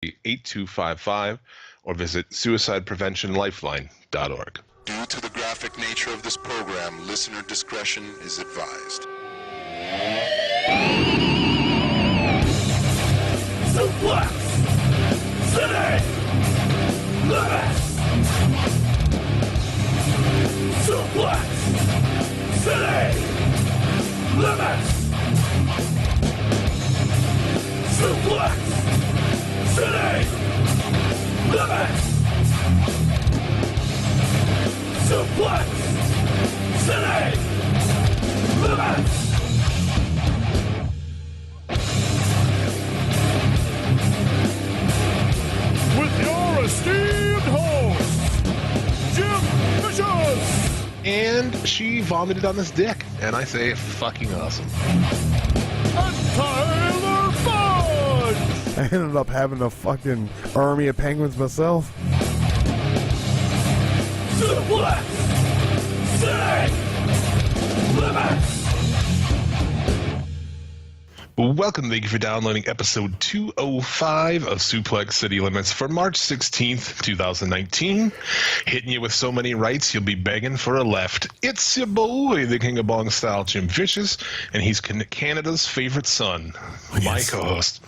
8255 or visit suicidepreventionlifeline.org. Due to the graphic nature of this program, listener discretion is advised. Suplex! City! Limits! Suplex! City! Limits! Suplex! City! Limits! Suplex! City! Limits! With your esteemed host, Jim Vicious! And she vomited on this dick, and I say fucking awesome. And Tyler Fudge! I ended up having a fucking army of penguins myself. Suplex! City! Limits! Welcome, thank you for downloading episode 205 of Suplex City Limits for March 16th, 2019. Hitting you with so many rights, you'll be begging for a left. It's your boy, the King of Bong Style, Jim Vicious, and he's Canada's favorite son, my co-host.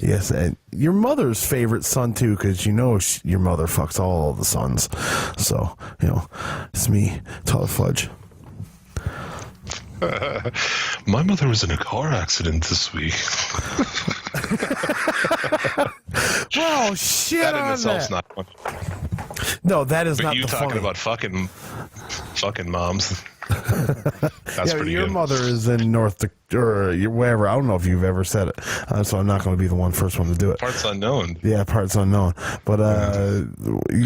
Yes, and your mother's favorite son, too, because you know your mother fucks all the sons. So, you know, it's me, Tyler Fudge. My mother was in a car accident this week. Well, shit that in on itself's that. not funny. No, that is But not you the talking funny. about fucking moms. That's pretty your good. mother is in North Dakota, or wherever. I don't know if you've ever said it, so I'm not going to be the first one to do it. Parts unknown. Yeah, parts unknown. But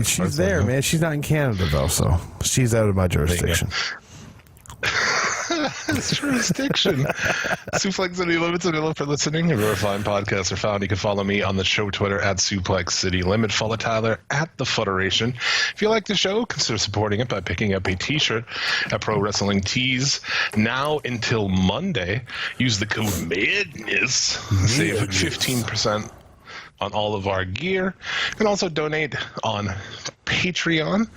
she's Parts there, unknown. man. She's not in Canada, though, so she's out of my jurisdiction. It's jurisdiction. Suplex City Limits, and hello for listening. Everywhere fine podcasts are found. You can follow me on the show Twitter at Suplex City Limit. Follow Tyler at The Federation. If you like the show, consider supporting it by picking up a t-shirt at Pro Wrestling Tees. Now until Monday, use the code MADNESS. Save 15% on all of our gear. You can also donate on Patreon.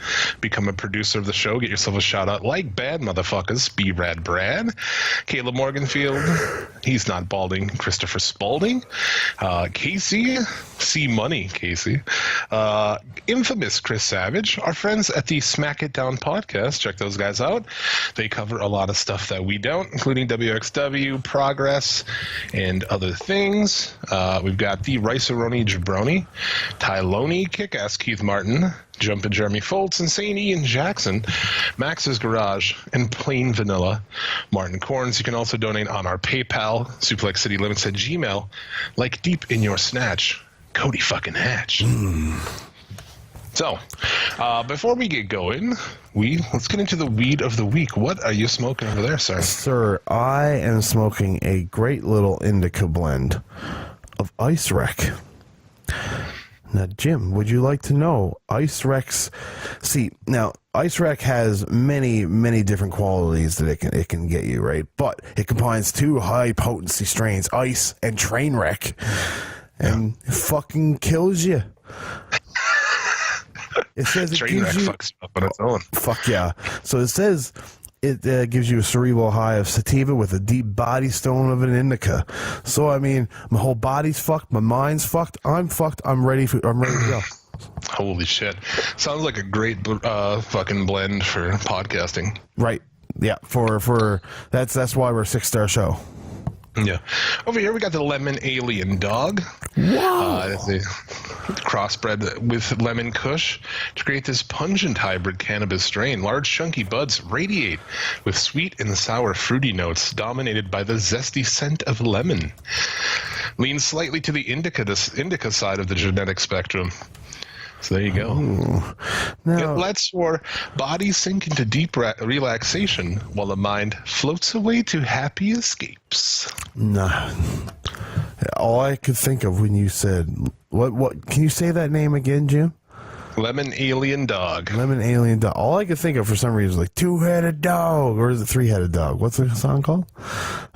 Become a producer of the show. Get yourself a shout out like Bad Motherfuckers, B Rad Brad, Caleb Morganfield, He's Not Balding, Christopher Spalding, Casey, C Money Casey, Infamous Chris Savage, our friends at the Smack It Down podcast. Check those guys out. They cover a lot of stuff that we don't, including WXW, Progress, and other things. We've got the Rice-A-Roni Jabroni, Tyloni, Kick-Ass Keith Martin, Jumpin' Jeremy Foltz, Insane Ian Jackson, Max's Garage, and Plain Vanilla Martin Corns. You can also donate on our PayPal, suplexcitylimits at Gmail, like deep in your snatch, Cody fucking Hatch. So, before we get going, let's get into the weed of the week. What are you smoking over there, sir? Sir, I am smoking a great little indica blend of Ice Rec. Now, Jim, would you like to know Ice Rec's? See, now Ice Rec has many, many different qualities that it can get you, right? But it combines two high potency strains, Ice and Trainwreck, and it fucking kills you. It says it Trainwreck gives you fucks you up on its own. Fuck yeah! So it says it gives you a cerebral high of sativa with a deep body stone of an indica. So I mean, my whole body's fucked, my mind's fucked, I'm fucked. I'm ready to go. Holy shit! Sounds like a great fucking blend for podcasting. Right? Yeah. For that's why we're a 6-star show. Yeah. Over here we got the Lemon Alien Dog. Wow. It's a crossbred with Lemon Kush to create this pungent hybrid cannabis strain. Large chunky buds radiate with sweet and sour fruity notes dominated by the zesty scent of lemon. Leans slightly to the indica side of the genetic spectrum. So there you go. Ooh. Now, It lets your body sink into deep relaxation while the mind floats away to happy escapes. nah. All I could think of when you said what? Can you say that name again, Jim? Lemon Alien Dog. Lemon Alien Dog. All I could think of for some reason was like two-headed dog, or is it three-headed dog? What's the song called?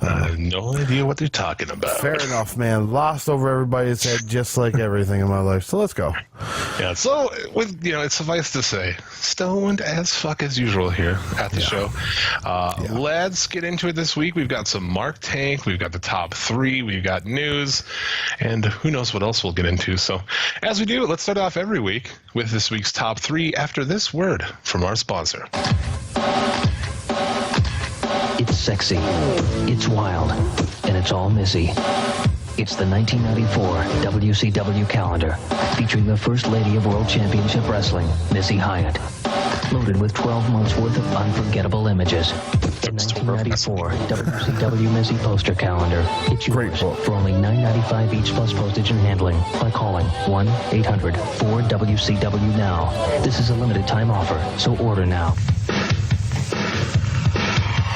I have no idea what they're talking about. Fair enough, man. Lost over everybody's head, just like everything in my life. So let's go. Yeah, so with it's suffice to say, stoned as fuck as usual here at the show. Let's get into it this week. We've got some Mark Tank, we've got the top 3, we've got news, and who knows what else we'll get into. So as we do, let's start off every week with this week's top 3 after this word from our sponsor. It's sexy, it's wild, and it's all Missy. It's the 1994 WCW calendar, featuring the First Lady of World Championship Wrestling, Missy Hyatt. Loaded with 12 months' worth of unforgettable images. The 1994 WCW Missy poster calendar. It's yours for only $9.95 each plus postage and handling by calling 1-800-4WCW now. This is a limited time offer, so order now.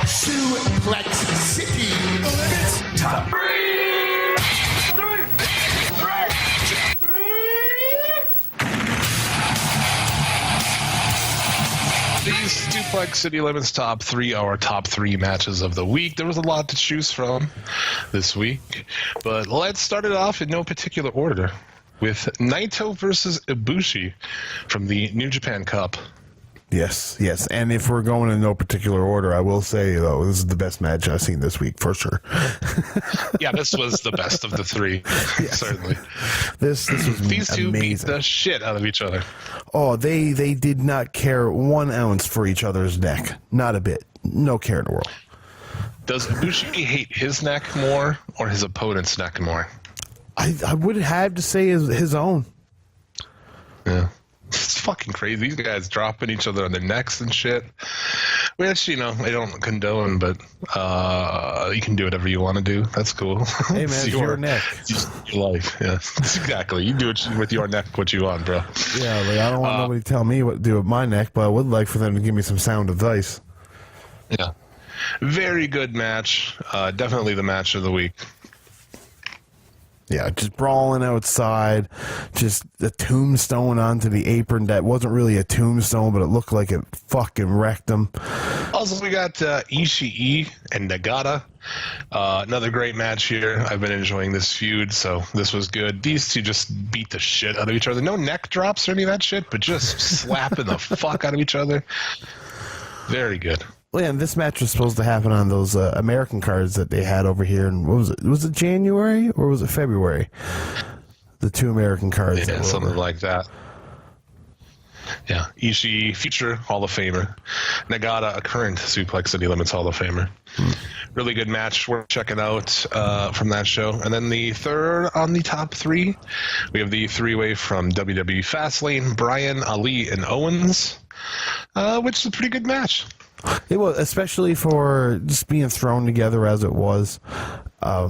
Suplex City Limits Top 3. These Suplex City Limits top 3 are our top 3 matches of the week. There was a lot to choose from this week, but let's start it off in no particular order with Naito versus Ibushi from the New Japan Cup. Yes. And if we're going in no particular order, I will say, though, this is the best match I've seen this week, for sure. Yeah, this was the best of the 3, certainly. This was These two amazing. beat the shit out of each other. Oh, they did not care 1 ounce for each other's neck. Not a bit. No care in the world. Does Ibushi hate his neck more or his opponent's neck more? I would have to say his own. Yeah. It's fucking crazy. These guys dropping each other on their necks and shit. Which, I don't condone, but you can do whatever you want to do. That's cool. Hey, man, it's your neck. It's your life. Yeah, exactly. You do it with your neck what you want, bro. Yeah, like, I don't want nobody to tell me what to do with my neck, but I would like for them to give me some sound advice. Yeah. Very good match. Definitely the match of the week. Yeah, just brawling outside, just a tombstone onto the apron that wasn't really a tombstone, but it looked like it fucking wrecked him. Also, we got Ishii and Nagata. Another great match here. I've been enjoying this feud, so this was good. These two just beat the shit out of each other. No neck drops or any of that shit, but just slapping the fuck out of each other. Very good. Well, yeah, and this match was supposed to happen on those American cards that they had over here. And what was it? Was it January or was it February? The 2 American cards. Yeah, something like that. Yeah, Ishii, future Hall of Famer. Nagata, a current Suplex City Limits Hall of Famer. Really good match worth checking out from that show. And then the third on the top 3, we have the 3-way from WWE Fastlane, Bryan, Ali, and Owens, which is a pretty good match. It was, especially for just being thrown together as it was. I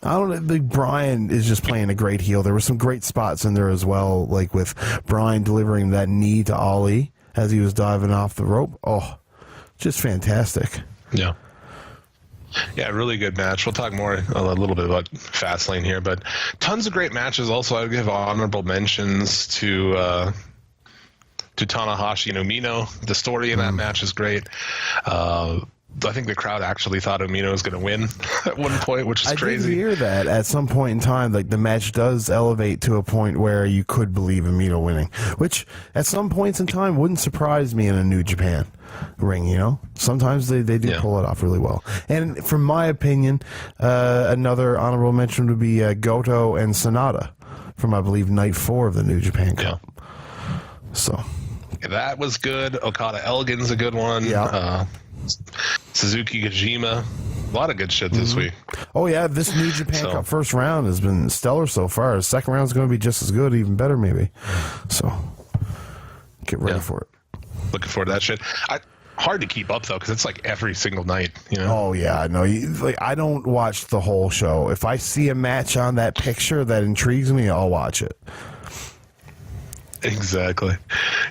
don't think Bryan is just playing a great heel. There were some great spots in there as well, like with Bryan delivering that knee to Ali as he was diving off the rope. Oh, just fantastic. Yeah. Yeah, really good match. We'll talk more a little bit about Fastlane here, but tons of great matches. Also, I would give honorable mentions to Tanahashi and Umino. The story in that match is great. I think the crowd actually thought Umino was going to win at one point, which is crazy. I did hear that at some point in time, like the match does elevate to a point where you could believe Umino winning, which at some points in time wouldn't surprise me in a New Japan ring. Sometimes they do pull it off really well. And from my opinion, another honorable mention would be Goto and Sonata from, I believe, Night 4 of the New Japan Cup. Yeah. So that was good. Okada Elgin's a good one. Yeah. Suzuki Kojima. A lot of good shit this week. Oh, yeah. This New Japan Cup first round has been stellar so far. The second round is going to be just as good, even better, maybe. So get ready for it. Looking forward to that shit. Hard to keep up, though, because it's like every single night. Oh, yeah. No, I don't watch the whole show. If I see a match on that picture that intrigues me, I'll watch it. Exactly.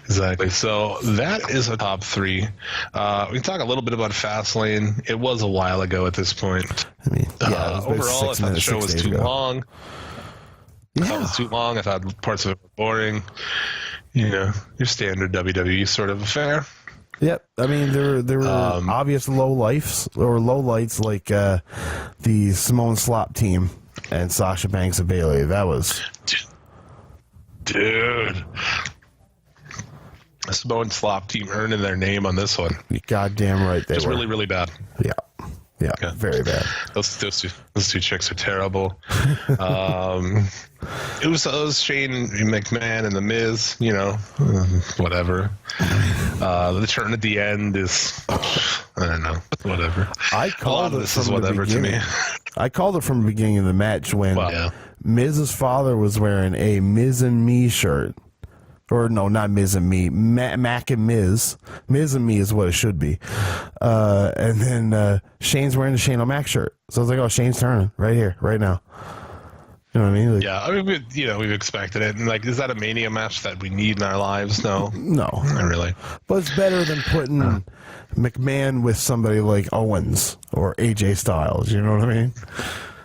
So that is a top 3. We can talk a little bit about Fastlane. It was a while ago at this point. I mean, overall, I thought the show was too long. I thought it was too long. I thought parts of it were boring. your standard WWE sort of affair. Yep. I mean, there were obvious low lights like the Simone Slop team and Sasha Banks and Bayley. That was... Dude. The Simone Slop team earning their name on this one. You're goddamn right. They Just were. really, really bad. Yeah. Yeah, Okay. very bad. Those two chicks are terrible. It was Shane McMahon and The Miz, whatever. The turn at the end is, I don't know, whatever. I called it this from is the whatever to beginning. me. I called it from the beginning of the match when Yeah. Miz's father was wearing a Miz and Me shirt. Or no, not Miz and Me. Mac and Miz. Miz and Me is what it should be. And then Shane's wearing the Shane O'Mac shirt. So I was like, oh, Shane's turning right here, right now. You know what I mean? Like, Yeah, I mean, we've expected it. And is that a Mania match that we need in our lives? No, no. not really. But it's better than putting McMahon with somebody like Owens or AJ Styles. You know what I mean?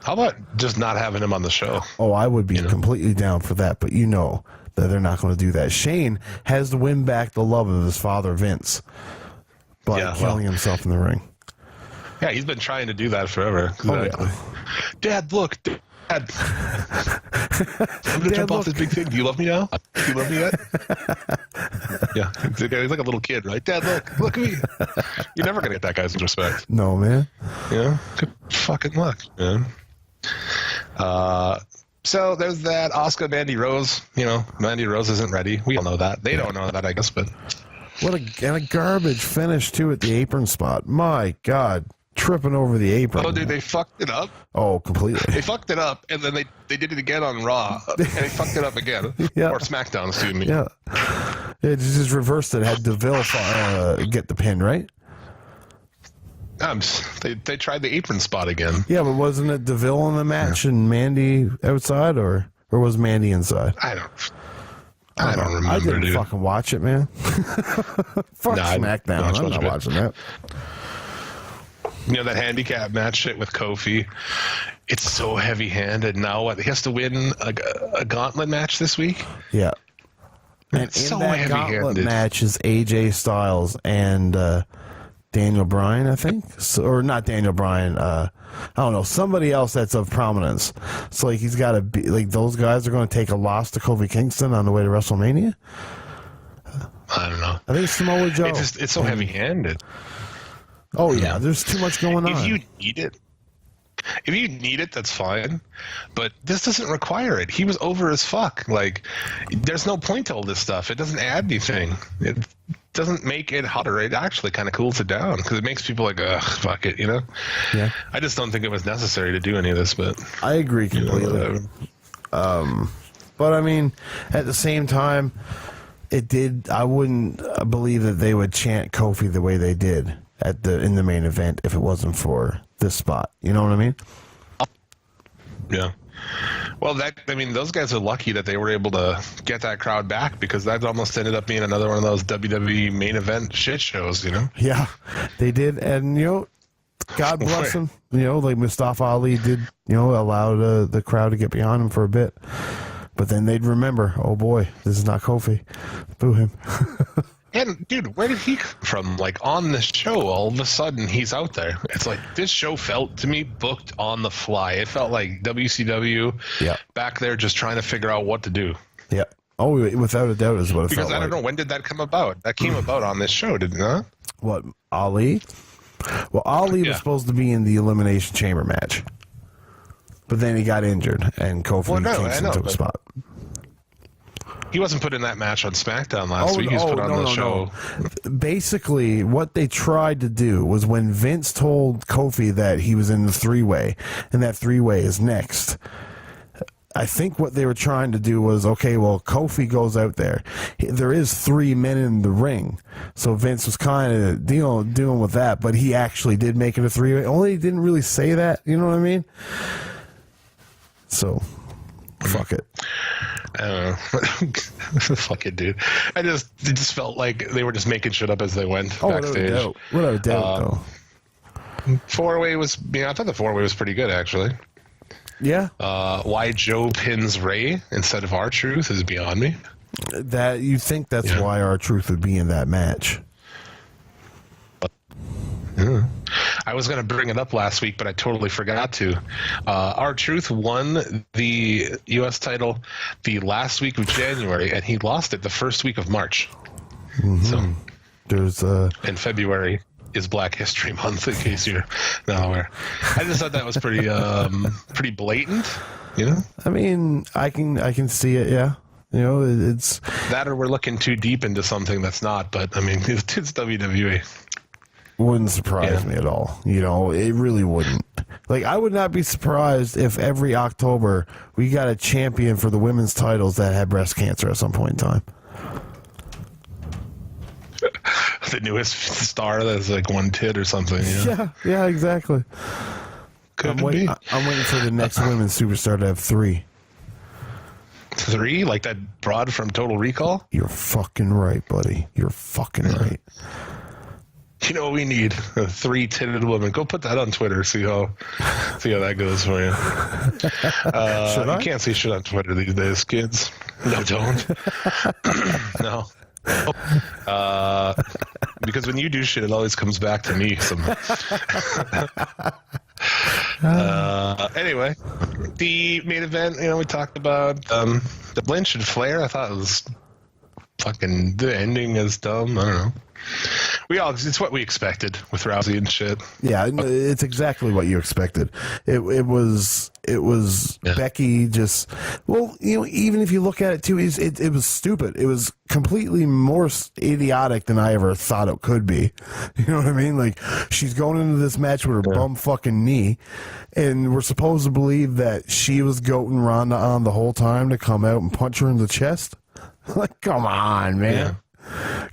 How about just not having him on the show? Oh, I would be completely down for that. But that they're not going to do that. Shane has to win back the love of his father, Vince, by killing himself in the ring. Yeah, he's been trying to do that forever. Exactly. Dad, look. Dad. I'm going to jump off this big thing. Do you love me now? Do you love me yet? Yeah. He's like a little kid, right? Dad, look at me. You're never going to get that guy's respect. No, man. Yeah. Good fucking luck, man. So there's that Asuka Mandy Rose. Mandy Rose isn't ready. We all know that. They don't know that, I guess, but What a garbage finish too at the apron spot. My God, tripping over the apron. oh, dude, they fucked it up. Oh, completely. They fucked it up, and then they did it again on Raw, and they fucked it up again. Yeah. Or SmackDown, excuse me. Yeah, it just reversed it. Had DeVille get the pin, right? They tried the apron spot again. Yeah, but wasn't it DeVille in the match and Mandy outside, or was Mandy inside? I don't remember, I didn't dude. fucking watch it, man. Fuck Nah, SmackDown. I'm not watching that. That handicap match shit with Kofi. It's so heavy-handed. Now what? He has to win a gauntlet match this week? Yeah. And It's in so that gauntlet heavy-handed. match is AJ Styles and Daniel Bryan, I think. Or not Daniel Bryan. I don't know. Somebody else that's of prominence. So, he's got to be... those guys are going to take a loss to Kofi Kingston on the way to WrestleMania? I don't know. I think Samoa Joe. It's so heavy-handed. Oh, yeah. There's too much going on. If you need it, that's fine. But this doesn't require it. He was over as fuck. There's no point to all this stuff. It doesn't add anything. It doesn't make it hotter. It actually kind of cools it down because it makes people ugh, fuck it, Yeah. I just don't think it was necessary to do any of this, but... I agree completely. But, I mean, at the same time, I wouldn't believe that they would chant Kofi the way they did in the main event if it wasn't for this spot. You know what I mean? Yeah. Well, those guys are lucky that they were able to get that crowd back because that almost ended up being another one of those WWE main event shit shows, Yeah, they did. And, God bless them. Like Mustafa Ali did, allow the crowd to get behind him for a bit. But then they'd remember, oh boy, this is not Kofi. Boo him. And, dude, where did he come from? On the show, all of a sudden, he's out there. It's this show felt, to me, booked on the fly. It felt like WCW back there just trying to figure out what to do. Yeah. Oh, without a doubt is what it Because felt I don't know, when did that come about? That came about on this show, didn't it? What, Ali? Well, Ali was supposed to be in the Elimination Chamber match. But then he got injured, and Kofi Kingston took a spot. He wasn't put in that match on SmackDown last week. He was put on the show. No. Basically, what they tried to do was when Vince told Kofi that he was in the three-way, and that three-way is next, I think what they were trying to do was, okay, well, Kofi goes out there. There is 3 men in the ring. So Vince was kind of dealing with that, but he actually did make it a three-way. Only he didn't really say that, you know what I mean? So, fuck it. I don't know. Fuck it, dude. It just felt like they were just making shit up as they went backstage. Without a doubt, though. Four-way was, I thought the four-way was pretty good, actually. Yeah. Why Joe pins Ray instead of R-Truth is beyond me. That you think that's why R-Truth would be in that match. Yeah. I was going to bring it up last week, but I totally forgot to. R-Truth won the U.S. title the last week of January, and he lost it the first week of March. Mm-hmm. So there's in February is Black History Month, in case you're not aware. I just thought that was pretty pretty blatant, you know? I mean, I can see it, yeah. You know, it's that, or we're looking too deep into something that's not, but I mean, it's WWE. Wouldn't surprise me at all. You know, it really wouldn't. Like, I would not be surprised if every October we got a champion for the women's titles that had breast cancer at some point in time. The newest star that's like one tit or something. You know? Yeah, exactly. I'm waiting for the next women's superstar to have 3. 3? Like that broad from Total Recall? You're fucking right, buddy. You're fucking right. You know what we need? A 3-titted woman. Go put that on Twitter. See how that goes for you. You can't say shit on Twitter these days, kids. No, don't. No. Because when you do shit, it always comes back to me. Anyway, the main event, you know, we talked about the Lynch and Flair. I thought it was fucking, the ending is dumb. I don't know. It's what we expected with Rousey and shit. Yeah, it's exactly what you expected. It was Becky just, well, you know, even if you look at it too, it was stupid. It was completely more idiotic than I ever thought it could be. You know what I mean? Like, she's going into this match with her bum fucking knee, and we're supposed to believe that she was goating Ronda on the whole time to come out and punch her in the chest. Like, come on, man. Yeah.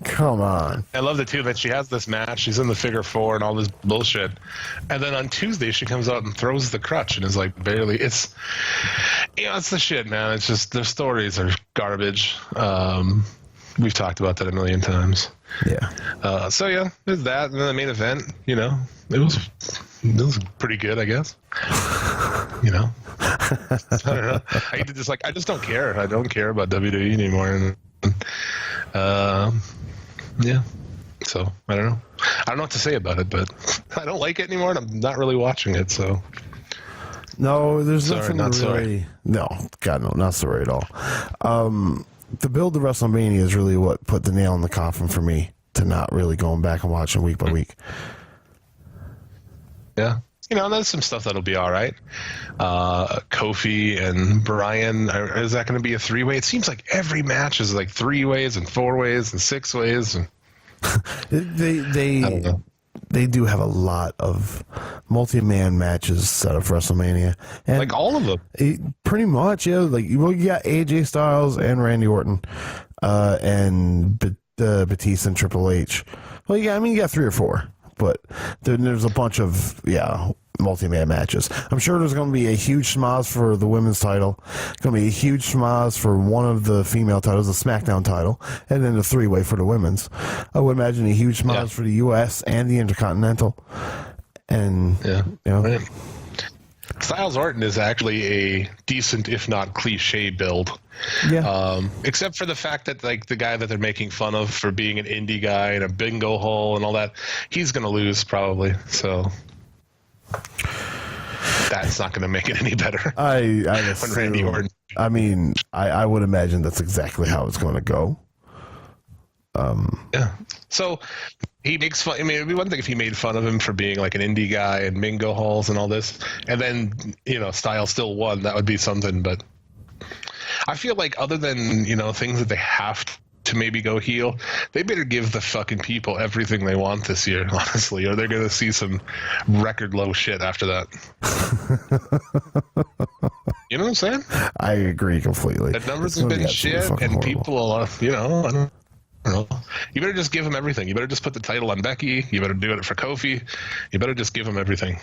Come on. I love it too that she has this match. She's in the figure 4 and all this bullshit. And then on Tuesday, she comes out and throws the crutch and is like barely. It's the shit, man. It's just their stories are garbage. We've talked about that a million times. Yeah. So yeah, there's that. And then the main event, you know, it was pretty good, I guess. You know, I don't know. I just don't care. I don't care about WWE anymore. Yeah. So I don't know. I don't know what to say about it, but I don't like it anymore, and I'm not really watching it. So no, there's sorry, nothing not really. Sorry. No, God, no, not sorry at all. The build to WrestleMania is really what put the nail in the coffin for me to not really going back and watching week by week. Yeah. You know, there's some stuff that'll be all right. Kofi and Bryan, is that going to be a 3-way? It seems like every match is like 3 ways and 4 ways and 6 ways. And they I don't know. They do have a lot of multi-man matches set up for WrestleMania, and like all of them. Pretty much, yeah. Like, well, you got AJ Styles and Randy Orton, and Batista and Triple H. Well, yeah, I mean, you got 3 or 4. But then there's a bunch of, multi-man matches. I'm sure there's going to be a huge schmoz for the women's title. Going to be a huge schmoz for one of the female titles, the SmackDown title, and then the 3-way for the women's. I would imagine a huge schmoz for the U.S. and the Intercontinental. And, right. Styles Orton is actually a decent, if not cliche, build. Yeah. Except for the fact that, like, the guy that they're making fun of for being an indie guy and a bingo hole and all that, he's going to lose probably. So that's not going to make it any better. I when Randy Orton. I mean, I would imagine that's exactly how it's going to go. Yeah. So he makes fun. I mean, it'd be one thing if he made fun of him for being like an indie guy and bingo halls and all this, and then, Styles still won. That would be something. But I feel like other than, things that they have to maybe go heel, they better give the fucking people everything they want this year, honestly, or they're going to see some record low shit after that. You know what I'm saying? I agree completely. The numbers have been shit, and horrible. People, I don't know. You better just give them everything. You better just put the title on Becky. You better do it for Kofi. You better just give them everything.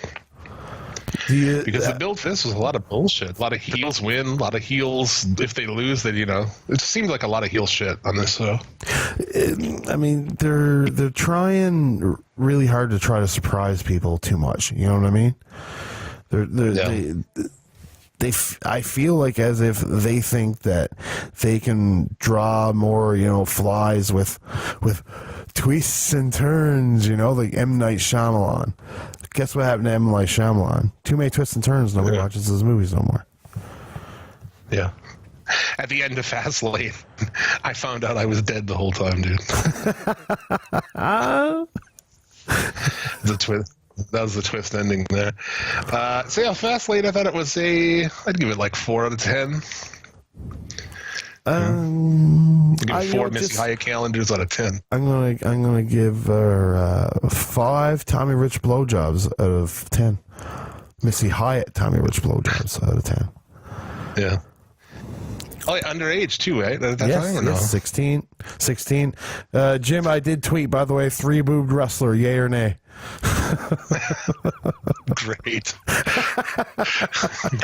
Because the build for this was a lot of bullshit. A lot of heels win. A lot of heels, if they lose, then it seems like a lot of heel shit on this show. I mean, they're trying really hard to try to surprise people too much. You know what I mean? I feel like as if they think that they can draw more, flies with twists and turns, like M. Night Shyamalan. Guess what happened to M. Night Shyamalan? Too many twists and turns. Nobody watches his movies no more. Yeah. At the end of Fastlane, I found out I was dead the whole time, dude. The twist. That was the twist ending there. So yeah, Fastlane, I thought it was I'd give it like 4 out of 10. Give 4 Missy Hyatt calendars out of 10. I'm gonna give 5 Tommy Rich blowjobs out of 10. Missy Hyatt Tommy Rich blowjobs out of 10. Yeah. Oh, yeah, underage too, right? At that yes, time, or no? 16. Jim, I did tweet, by the way, 3-boobed wrestler, yay or nay? Great.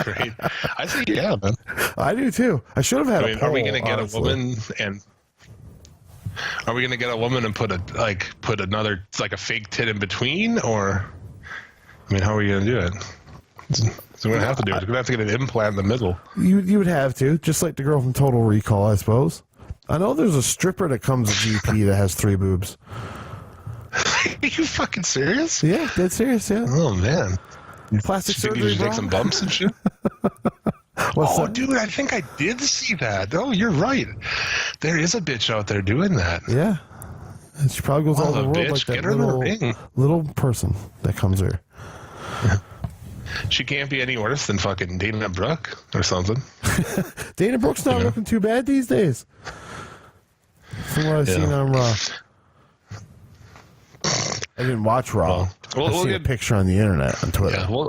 Great. I think yeah, man. I do too. I should have had a poll, are we going to get honestly. a woman and are we going to get a woman and put another like a fake tit in between, or how are we going to do it? So we're going to have to do it. We're going to have to get an implant in the middle. You would have to, just like the girl from Total Recall, I suppose. I know there's a stripper that comes with GP that has 3 boobs. Are you fucking serious? Yeah, dead serious, yeah. Oh, man. Plastic Did surgery, you bro? take some bumps and shit? What's that? Dude, I think I did see that. Oh, you're right. There is a bitch out there doing that. Yeah. And she probably goes all over the world bitch. like that Get her in the ring. little person that comes here. She can't be any worse than fucking Dana Brooke or something. Dana Brooke's not looking too bad these days. From what I've seen on Raw. I didn't watch Raw. I've seen a picture on the internet, on Twitter. Yeah,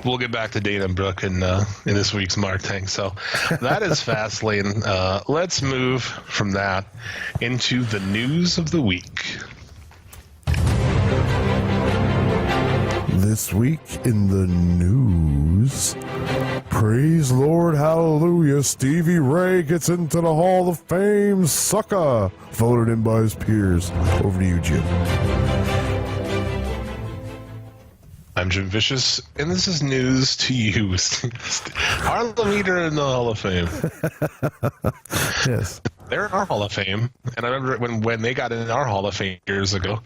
we'll get back to Dana Brooke in this week's Mark Tank. So that is Fastlane. Let's move from that into the news of the week. This week in the news, praise Lord, hallelujah, Stevie Ray gets into the Hall of Fame, sucker, voted in by his peers. Over to you, Jim. I'm Jim Vicious, and this is news to you. Harlem Heater in the Hall of Fame. Yes. They're in our Hall of Fame, and I remember when they got in our Hall of Fame years ago,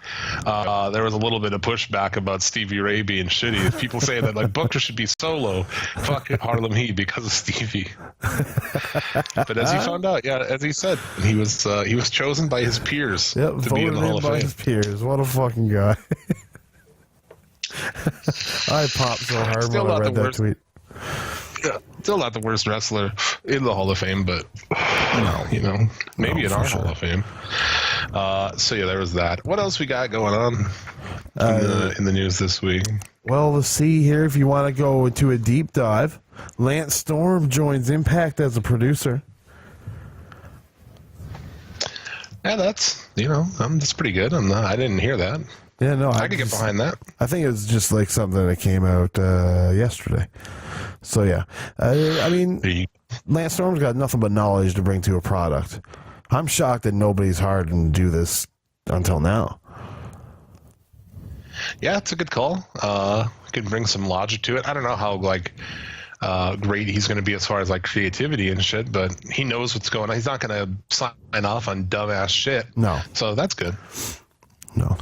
there was a little bit of pushback about Stevie Ray being shitty. People say that like Booker should be solo, fuck Harlem Heat because of Stevie. But as he found out, as he said, he was chosen by his peers to be in the Hall of Fame. His peers. What a fucking guy! I popped so hard when I read that tweet. Yeah, still not the worst wrestler in the Hall of Fame, but maybe in our Hall of Fame. So yeah, there was that. What else we got going on in the news this week? Well, let's see here. If you want to go into a deep dive, Lance Storm joins Impact as a producer. Yeah, that's that's pretty good. I didn't hear that. Yeah, no, I could get behind that. I think it's just like something that came out yesterday. So yeah, I mean, Lance Storm's got nothing but knowledge to bring to a product. I'm shocked that nobody's hired him to do this until now. Yeah, it's a good call. Can bring some logic to it. I don't know how great he's going to be as far as like creativity and shit, but he knows what's going on. He's not going to sign off on dumbass shit. No, so that's good. No.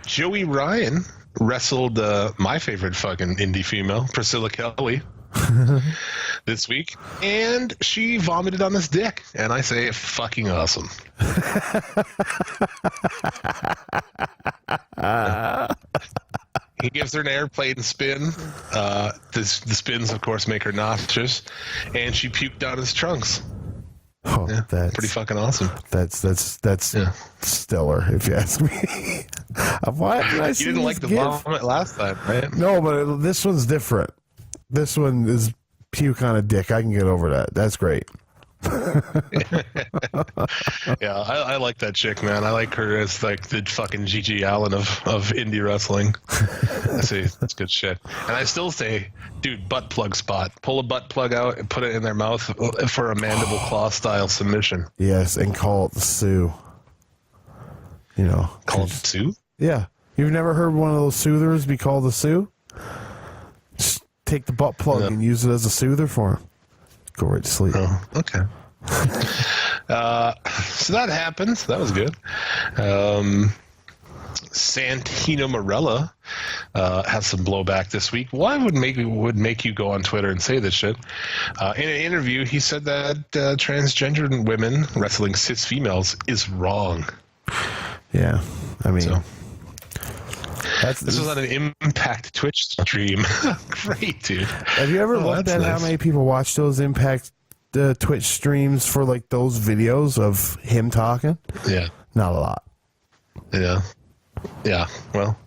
Joey Ryan wrestled my favorite fucking indie female, Priscilla Kelly, this week, and she vomited on his dick, and I say fucking awesome. He gives her an airplane spin. The spins, of course, make her nauseous, and she puked down his trunks. Oh, yeah, that's pretty fucking awesome. That's stellar, if you ask me. Why did I see you didn't like the vomit last time, right? No, but this one's different. This one is puke on a dick. I can get over that. That's great. Yeah, I like that chick, man. I like her as like the fucking Gigi Allen of indie wrestling. I see, that's good shit. And I still say, dude, butt plug spot. Pull a butt plug out and put it in their mouth for a mandible claw style submission. Yes, and call it the Sue. Call it Sue? Yeah. You've never heard one of those soothers be called the Sue? take the butt plug and use it as a soother for him. Go right to sleep. Oh, okay. So that happened. That was good. Santino Marella has some blowback this week. Why would make you go on Twitter and say this shit? In an interview, he said that transgender women wrestling cis females is wrong. Yeah, I mean, this was on an Impact Twitch stream. Great, dude. Have you ever looked at how many people watch those Impact Twitch streams for like those videos of him talking? Yeah, not a lot. Yeah. Well,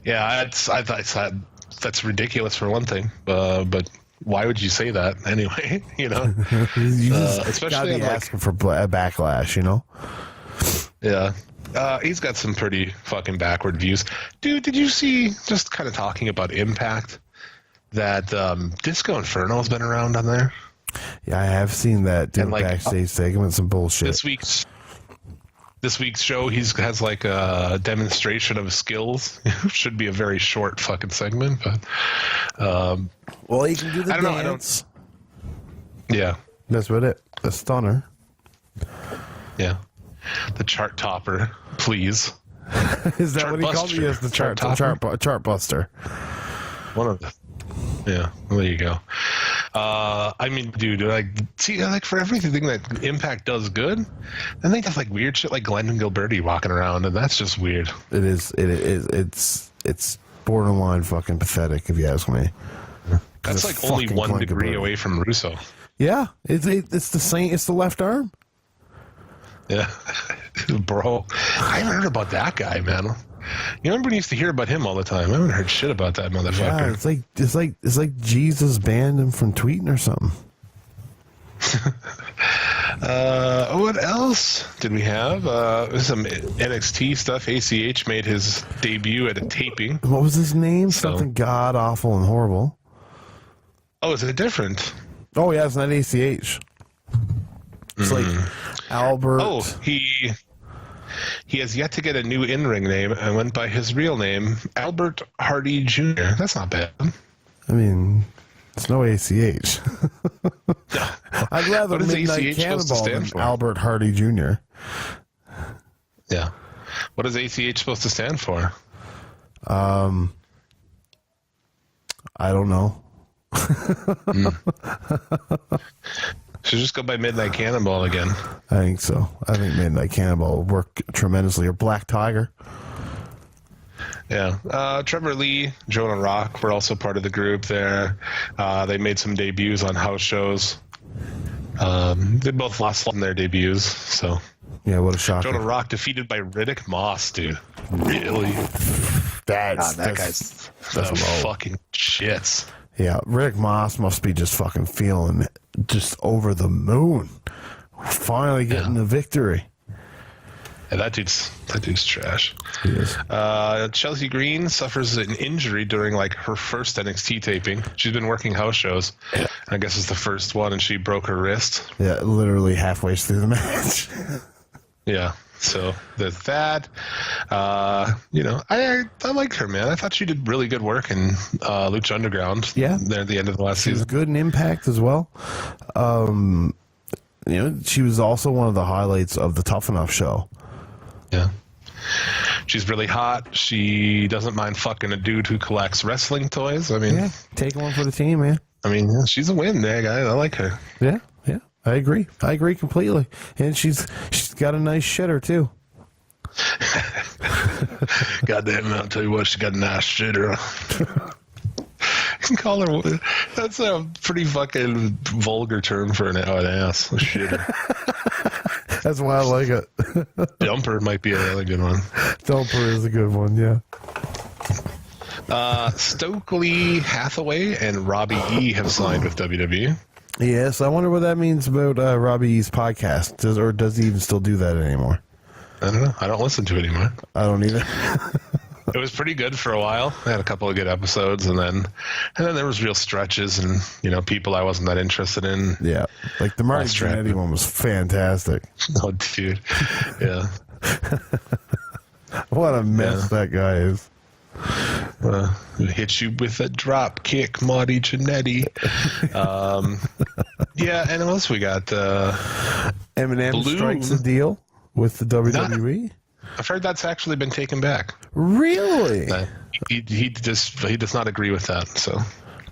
yeah. I thought that's ridiculous for one thing. But why would you say that anyway? You know, you just especially gotta be asking for a backlash. You know. Yeah. He's got some pretty fucking backward views. Dude, did you see, just kind of talking about Impact, that Disco Inferno's been around on there? Yeah, I have seen that doing backstage segment, some bullshit. This week's show, he has like a demonstration of skills. Should be a very short fucking segment, but well, he can do the dance. Yeah. That's what it. A stunner. Yeah. The chart topper, please. Is that what he called me? Yes, the chart buster. One of the. Yeah, well, there you go. I mean, dude, like for everything that Impact does good, then they have like weird shit like Glenn and Gilberti walking around, and that's just weird. It is. It's borderline fucking pathetic, if you ask me. That's like only 1 degree away from Russo. Yeah, it's the same. It's the left arm. Yeah, bro. I haven't heard about that guy, man. You remember when you used to hear about him all the time? I haven't heard shit about that motherfucker. Yeah, it's like Jesus banned him from tweeting or something. What else did we have? Some NXT stuff. ACH made his debut at a taping. What was his name? Something god awful and horrible. Oh, is it different? Oh yeah, it's not ACH. It's like Albert. Oh, he has yet to get a new in-ring name and went by his real name, Albert Hardy Jr. That's not bad. I mean, it's no ACH. I'd rather what is Midnight ACH Cannonball than for? Albert Hardy Jr. Yeah. What is ACH supposed to stand for? I don't know. Should just go by Midnight Cannonball again. I think so. I think Midnight Cannonball will work tremendously. Or Black Tiger. Yeah. Trevor Lee, Jonah Rock were also part of the group there. They made some debuts on house shows. They both lost in their debuts, so. Yeah, what a shocker. Jonah Rock defeated by Riddick Moss, dude. Really? That guy's fucking shits. Yeah, Riddick Moss must be just fucking feeling just over the moon. Finally getting the victory. Yeah, that dude's trash. He is. Chelsea Green suffers an injury during like her first NXT taping. She's been working house shows. Yeah. I guess it's the first one, and she broke her wrist. Yeah, literally halfway through the match. Yeah. So there's that. You know, I liked her, man. I thought she did really good work in Lucha Underground. Yeah. There at the end of the last season. She was good in Impact as well. You know, she was also one of the highlights of the Tough Enough show. Yeah. She's really hot. She doesn't mind fucking a dude who collects wrestling toys. I mean, yeah, taking one for the team, man. I mean, she's a win, man, guys. I like her. Yeah. I agree completely. And she's got a nice shitter too. Goddamn, I'll tell you what, she got a nice shitter. You can call her. That's a pretty fucking vulgar term for an ass. A shitter. That's why I like it. Dumper might be a really good one. Dumper is a good one, yeah. Stokely Hathaway and Robbie E have signed with WWE. Yes, I wonder what that means about Robbie E's podcast. Does he even still do that anymore? I don't know. I don't listen to it anymore. I don't either. It was pretty good for a while. I had a couple of good episodes, and then there was real stretches, and people I wasn't that interested in. Yeah, like the Marty Jannetty one was fantastic. Oh, dude, yeah. What a mess that guy is. Hit you with a drop kick, Marty Jannetty. Yeah, and what else we got? Eminem Bloom. strikes a deal with the WWE. I've heard that's actually been taken back. Really? He does not agree with that. So.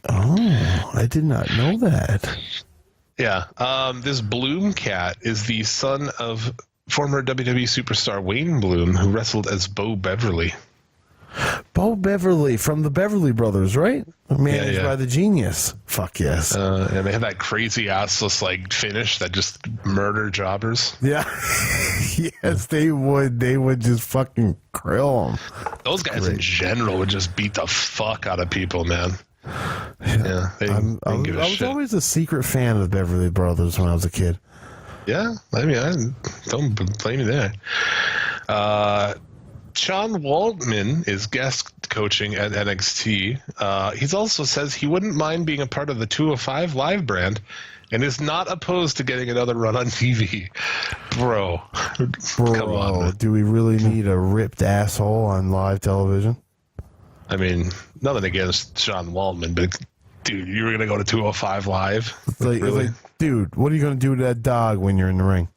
Oh, I did not know that. Yeah, this Bloom cat is the son of former WWE superstar Wayne Bloom, who wrestled as Bo Beverly. Bo Beverly from the Beverly Brothers, right? Managed Yeah. by the Genius. Fuck yes. And they had that crazy assless like finish that just murder jobbers. Yeah. Yes, they would. They would just fucking grill them. Those guys in general would just beat the fuck out of people, man. Yeah, they didn't give a I was shit. always a secret fan of the Beverly Brothers when I was a kid. Yeah, I mean, I don't blame you there. Sean Waltman is guest coaching at NXT. He also says he wouldn't mind being a part of the 205 Live brand and is not opposed to getting another run on TV. Bro, come on, man. Do we really need a ripped asshole on live television? I mean, nothing against Sean Waltman, but dude, you were going to go to 205 Live? It's like, dude, what are you going to do to that dog when you're in the ring?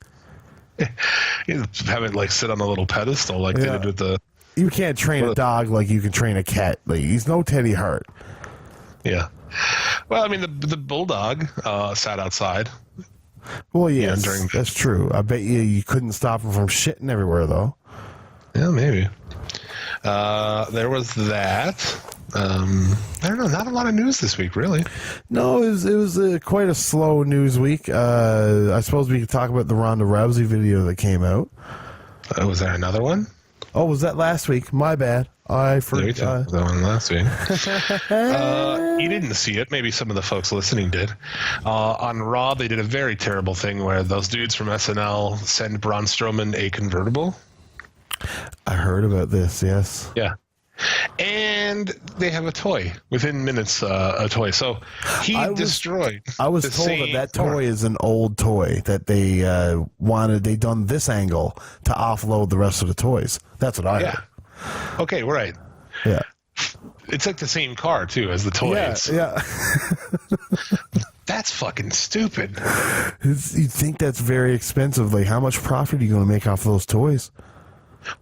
You have it like sit on a little pedestal like they did with the... You can't train a dog like you can train a cat. Like, he's no Teddy Hart. Yeah. Well, I mean, the bulldog sat outside. Well, yes, during- that's true. I bet you couldn't stop him from shitting everywhere, though. Yeah, maybe. There was that. I don't know. Not a lot of news this week, really. No, it was quite a slow news week. I suppose we could talk about the Ronda Rousey video that came out. Was there another one? Oh, was that last week? My bad. I forgot. The one last week. You didn't see it. Maybe some of the folks listening did. On Raw, they did a very terrible thing where those dudes from SNL send Braun Strowman a convertible. I heard about this, yes. Yeah. And they have a toy. Within minutes, a toy. So he destroyed. I was told that toy is an old toy that they they done this angle to offload the rest of the toys. That's what I heard. Okay, right. Yeah. It's like the same car, too, as the toys. Yeah. That's fucking stupid. You think that's very expensive. Like, how much profit are you going to make off those toys?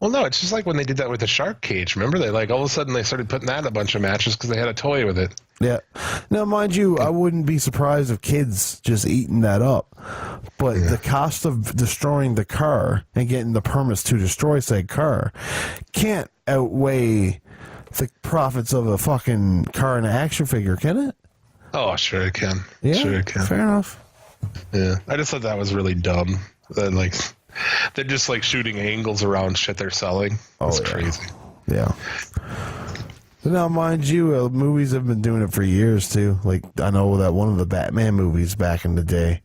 Well, no, it's just like when they did that with the shark cage. Remember, they all of a sudden they started putting that in a bunch of matches because they had a toy with it. Yeah. Now, mind you, I wouldn't be surprised if kids just eating that up. But the cost of destroying the car and getting the permits to destroy said car can't outweigh the profits of a fucking car and an action figure, can it? Oh, sure it can. Yeah, sure it can. Fair enough. Yeah, I just thought that was really dumb. That they're just shooting angles around shit they're selling. It's crazy. Yeah. But now, mind you, movies have been doing it for years too. Like, I know that one of the Batman movies back in the day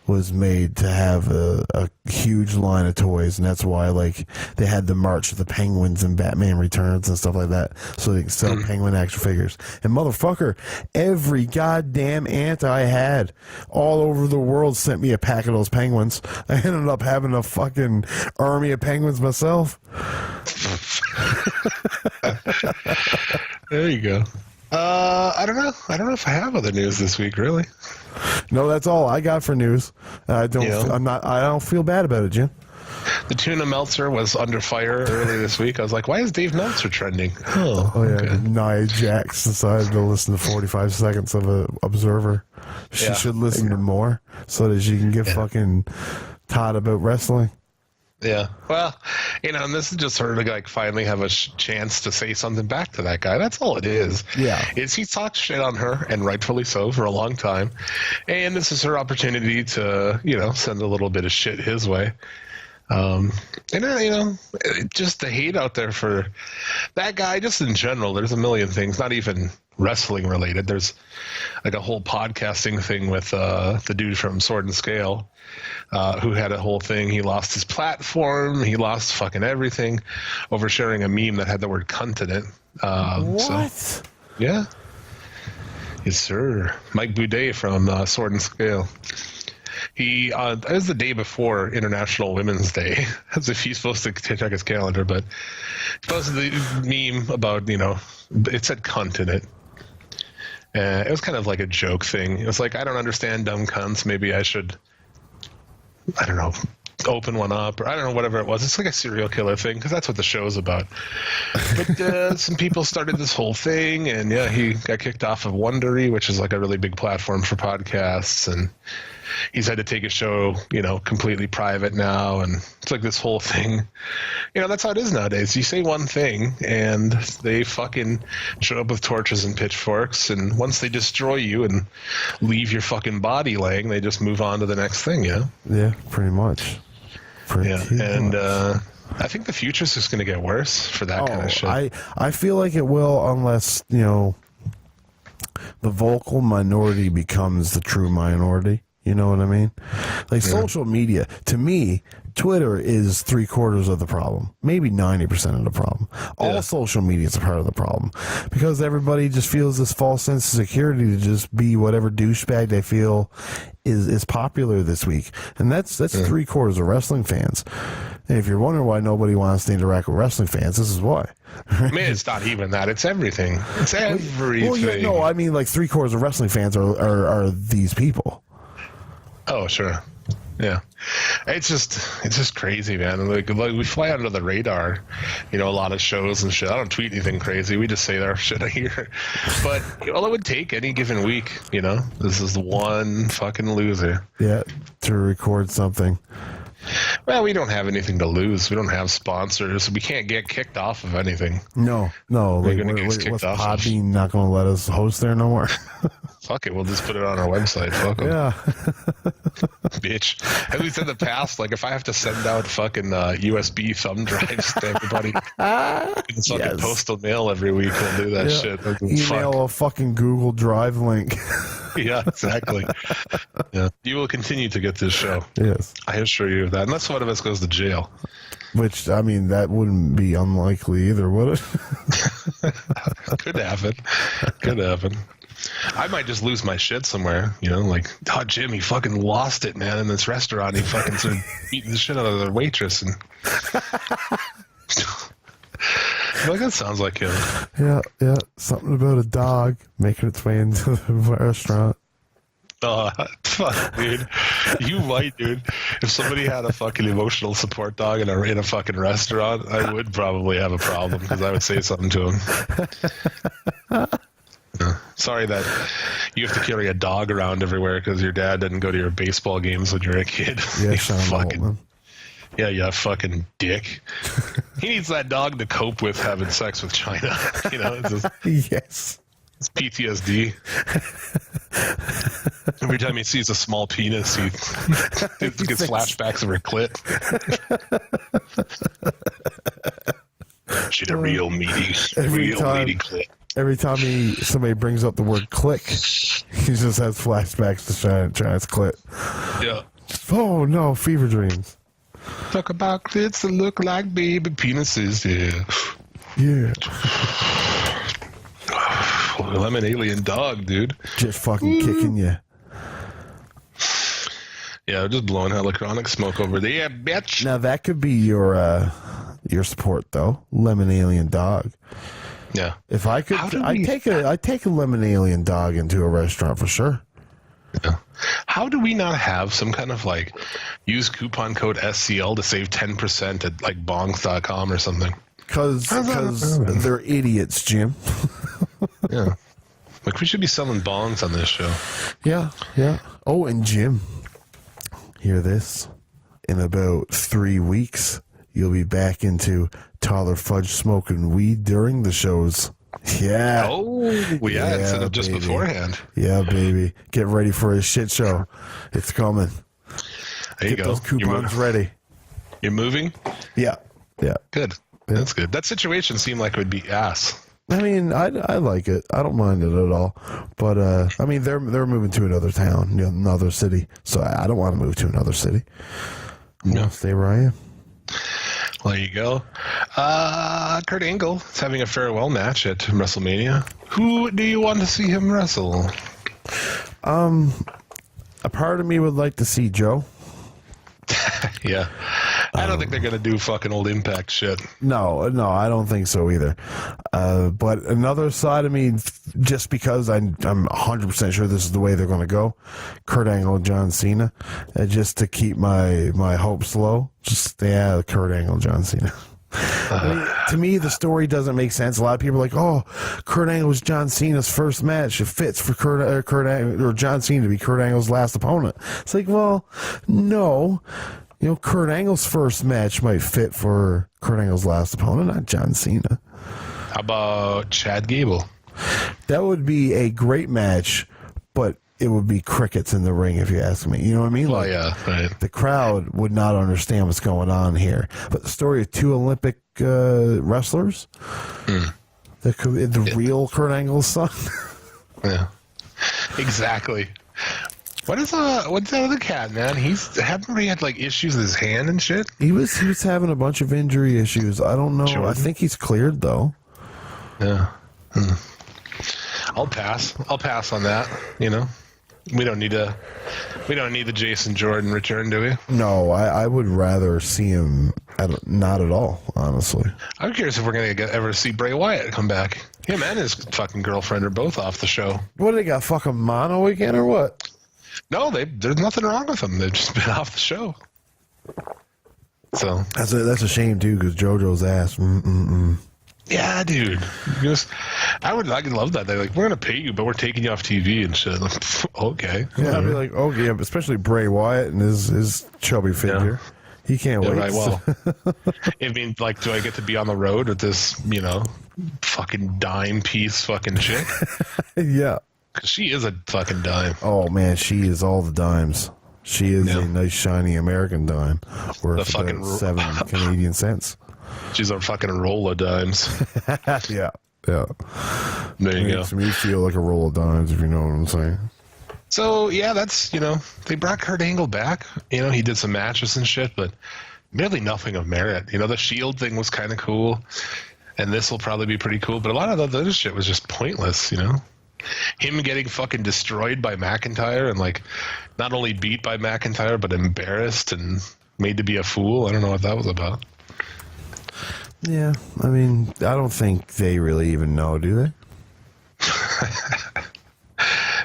was made to have a huge line of toys, and that's why they had the March of the Penguins and Batman Returns and stuff like that, so they could sell Penguin action figures. And motherfucker, every goddamn aunt I had all over the world sent me a pack of those penguins. I ended up having a fucking army of penguins myself. There you go. I don't know. I don't know if I have other news this week, really. No, that's all I got for news. I don't feel bad about it, Jim. The tuna Meltzer was under fire early this week. I was like, why is Dave Meltzer trending? Oh yeah. Okay. Nia Jax decided to listen to 45 seconds of an Observer. She should listen to more so that she can get fucking taught about wrestling. Yeah. Well, and this is just her to finally have a chance to say something back to that guy. That's all it is. Yeah. He talked shit on her, and rightfully so, for a long time. And this is her opportunity to, send a little bit of shit his way. Just the hate out there for that guy, just in general, there's a million things, not even wrestling related. There's a whole podcasting thing with the dude from Sword and Scale, who had a whole thing. He lost his platform. He lost fucking everything over sharing a meme that had the word cunt in it. What? So, yeah. Yes, sir. Mike Boudet from Sword and Scale. He it was the day before International Women's Day, as if he's supposed to check his calendar, but he posted the meme about, it said cunt in it. It was kind of like a joke thing. It was like, I don't understand dumb cunts. Maybe I should, I don't know, open one up, or I don't know, whatever it was. It's like a serial killer thing, because that's what the show's about. But some people started this whole thing, and yeah, he got kicked off of Wondery, which is like a really big platform for podcasts, and he's had to take his show, completely private now, and it's like this whole thing. That's how it is nowadays. You say one thing, and they fucking show up with torches and pitchforks, and once they destroy you and leave your fucking body laying, they just move on to the next thing, yeah? Yeah, pretty much. I think the future's just going to get worse for that kind of shit. I feel like it will, unless, the vocal minority becomes the true minority. You know what I mean? Like social media, to me, Twitter is 3/4 of the problem, maybe 90% of the problem. All social media is a part of the problem, because everybody just feels this false sense of security to just be whatever douchebag they feel is popular this week, and that's 3/4 of wrestling fans. And if you're wondering why nobody wants to interact with wrestling fans, this is why. I mean, it's not even that; it's everything. It's everything. Well, yeah, no, I mean, like 3/4 of wrestling fans are these people. Oh, sure. Yeah. It's just crazy, man. Like we fly under the radar, a lot of shows and shit. I don't tweet anything crazy. We just say our shit here. But all it would take any given week, this is the one fucking loser. Yeah, to record something. Well, we don't have anything to lose. We don't have sponsors. We can't get kicked off of anything. No. What's Podbean not going to let us host there no more? Fuck it, we'll just put it on our website. Fuck them. Yeah. Bitch. At least in the past, like if I have to send out fucking USB thumb drives to everybody, it's fucking postal mail every week. We'll do that shit. Email a fucking Google Drive link. Yeah, exactly. Yeah, you will continue to get this show. Yes, I assure you of that. Unless one of us goes to jail. Which, I mean, that wouldn't be unlikely either, would it? Could happen. Could happen. I might just lose my shit somewhere, like, oh, Jim, he fucking lost it, man, in this restaurant. He fucking started beating the shit out of the waitress. And like, that sounds like him. Yeah. Something about a dog making its way into the restaurant. Fuck, dude. You might, dude. If somebody had a fucking emotional support dog in a fucking restaurant, I would probably have a problem, because I would say something to him. Sorry that you have to carry a dog around everywhere because your dad didn't go to your baseball games when you were a kid. Yeah, you fucking dick. He needs that dog to cope with having sex with China. Yes. It's PTSD. Every time he sees a small penis, he gets flashbacks of her clit. She's a real meaty clit. Every time somebody brings up the word click, he just has flashbacks to China's clit. Yeah. Oh no, fever dreams. Talk about clits that look like baby penises. Yeah. Lemon alien dog, dude. Just fucking kicking you. Yeah, just blowing electronic smoke over there. Yeah, bitch. Now that could be your support though. Lemon alien dog. Yeah. If I could, I'd take a lemon alien dog into a restaurant for sure. Yeah. How do we not have some kind of use coupon code SCL to save 10% at bongs.com or something? Because they're idiots, Jim. Yeah. We should be selling bongs on this show. Yeah. Oh, and Jim, hear this. In about 3 weeks, you'll be back into Tyler Fudge smoking weed during the shows. Yeah. Oh, yeah, instead of just beforehand. Yeah, baby. Get ready for a shit show. It's coming. There you go. Get those coupons ready. You're moving? Yeah. Good. Yeah. That's good. That situation seemed like it would be ass. I mean, I like it. I don't mind it at all. But, I mean, they're moving to another town, another city. So I don't want to move to another city. I want to stay where I am. Well, there you go. Kurt Angle is having a farewell match at WrestleMania. Who do you want to see him wrestle? A part of me would like to see Joe. Yeah. I don't think they're going to do fucking old Impact shit. No, I don't think so either. But another side of me, just because I'm 100% sure this is the way they're going to go, Kurt Angle, John Cena, just to keep my hopes low. Just Kurt Angle, John Cena. I mean, to me, the story doesn't make sense. A lot of people are like, "Oh, Kurt Angle was John Cena's first match. It fits for Kurt Angle or John Cena to be Kurt Angle's last opponent." It's like, well, no. You know, Kurt Angle's first match might fit for Kurt Angle's last opponent, not John Cena. How about Chad Gable? That would be a great match, but it would be crickets in the ring, if you ask me. You know what I mean? Well, yeah, right. The crowd would not understand what's going on here. But the story of two Olympic wrestlers, the real Kurt Angle's son. Yeah, exactly. What's that other cat, man? Haven't he had like issues with his hand and shit? He was having a bunch of injury issues. I don't know. Jordan? I think he's cleared though. Yeah. I'll pass on that. You know, we don't need the Jason Jordan return, do we? No, I would rather see him not at all, honestly. I'm curious if we're gonna ever see Bray Wyatt come back. Him and his fucking girlfriend are both off the show. What, they got fucking mono again or what? No, there's nothing wrong with them. They've just been off the show. So That's a shame too, because JoJo's ass. yeah, dude. I could love that. They're like, we're gonna pay you, but we're taking you off TV and shit. Like, okay. Yeah, I'd be like, oh yeah, especially Bray Wyatt and his chubby figure. Yeah. He can't wait. Right. Well, I mean, like, do I get to be on the road with this, fucking dime piece fucking chick? Yeah. Because she is a fucking dime. Oh man, she is all the dimes. She is a nice shiny American dime worth fucking 7 Canadian cents. She's a fucking roll of dimes. Yeah. There you go. Makes me feel like a roll of dimes, if you know what I'm saying. So, yeah, that's, they brought Kurt Angle back. He did some matches and shit, but really nothing of merit. The Shield thing was kind of cool, and this will probably be pretty cool, but a lot of the other shit was just pointless, Him getting fucking destroyed by McIntyre and, like, not only beat by McIntyre, but embarrassed and made to be a fool. I don't know what that was about. Yeah, I mean, I don't think they really even know, do they?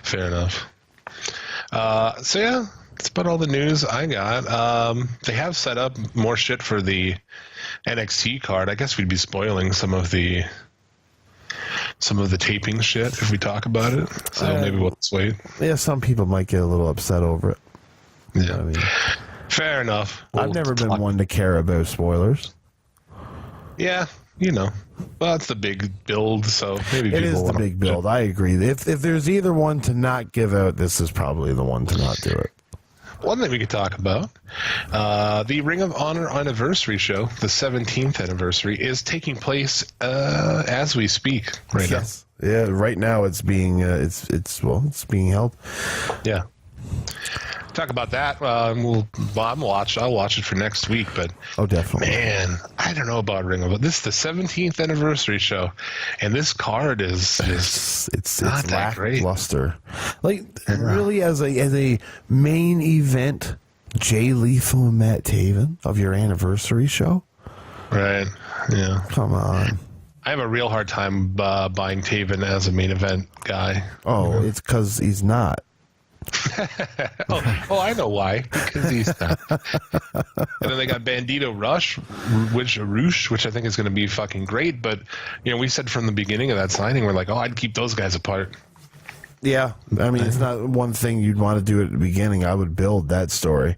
Fair enough. So yeah, that's about all the news I got. They have set up more shit for the NXT card. I guess we'd be spoiling some of the taping shit if we talk about it. So maybe we'll just wait. Yeah, some people might get a little upset over it. Yeah, I mean, fair enough. I've never been one to care about spoilers. Yeah, well, it's the big build, so maybe it is the big build. I agree. If there's either one to not give out, this is probably the one to not do it. One thing we could talk about, the Ring of Honor anniversary show, the 17th anniversary, is taking place as we speak right now. Yeah, right now it's being it's being held. Yeah. Talk about that. I'll watch it for next week. But definitely, man, I don't know about Ring of Honor. This is the 17th anniversary show, and this card is not that great. Lackluster. Like really, as a main event, Jay Lethal and Matt Taven of your anniversary show, right? Yeah, come on. I have a real hard time buying Taven as a main event guy. Oh, it's because he's not. oh, I know why. Because he's not. And then they got Bandito Rush, which I think is going to be fucking great. But we said from the beginning of that signing, we're like, I'd keep those guys apart. Yeah, I mean, it's not one thing you'd want to do at the beginning. I would build that story.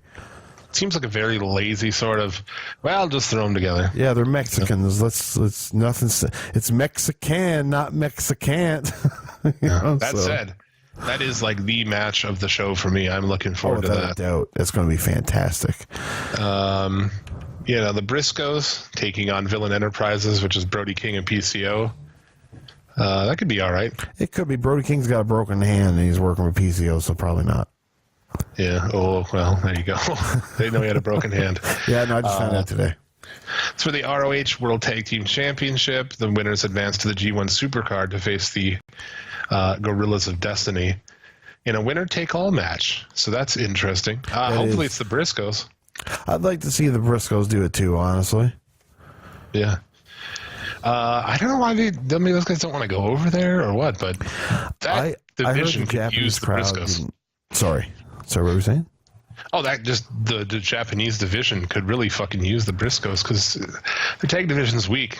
Seems like a very lazy sort of. Well, just throw them together. Yeah, they're Mexicans. Let's nothing. It's Mexican, not Mexicant. That said. That is like the match of the show for me. I'm looking forward to that. Without a doubt. It's going to be fantastic. The Briscoes taking on Villain Enterprises, which is Brody King and PCO. That could be all right. It could be. Brody King's got a broken hand, and he's working with PCO, so probably not. Yeah. Oh, well, there you go. They know he had a broken hand. Yeah, no, I just found out today. It's for the ROH World Tag Team Championship. The winners advance to the G1 Supercard to face the Gorillas of Destiny. in a winner-take-all match. So that's interesting. Hopefully it's the Briscoes. I'd like to see the Briscoes do it too, honestly. Yeah. I don't know why those guys don't want to go over there or what, but that division could use the Briscoes. Sorry, what were you saying? Oh, that just the Japanese division could really fucking use the Briscoes because the tag division's weak.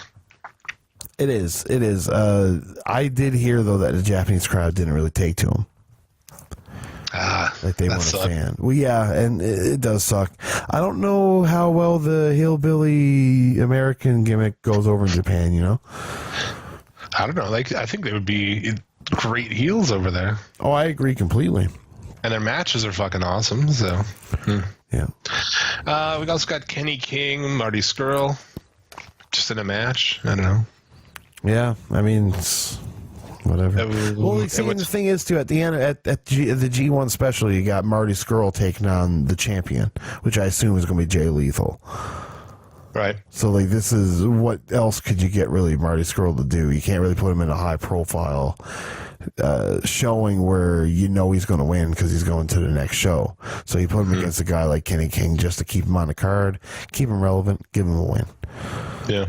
It is. I did hear though that the Japanese crowd didn't really take to them. Like they weren't a fan. Well, yeah, and it does suck. I don't know how well the hillbilly American gimmick goes over in Japan. You know. I don't know. I think they would be great heels over there. Oh, I agree completely. And their matches are fucking awesome. So, yeah. We also got Kenny King, Marty Scurll, just in a match. I don't know. Yeah, I mean, it's whatever. Well, see, and the thing is, too, at the end, at the G1 special, you got Marty Scurll taking on the champion, which I assume is going to be Jay Lethal. Right. So, like, this is, what else could you get, really, Marty Scurll to do? You can't really put him in a high-profile showing where you know he's going to win because he's going to the next show. So you put him against a guy like Kenny King just to keep him on the card, keep him relevant, give him a win. Yeah.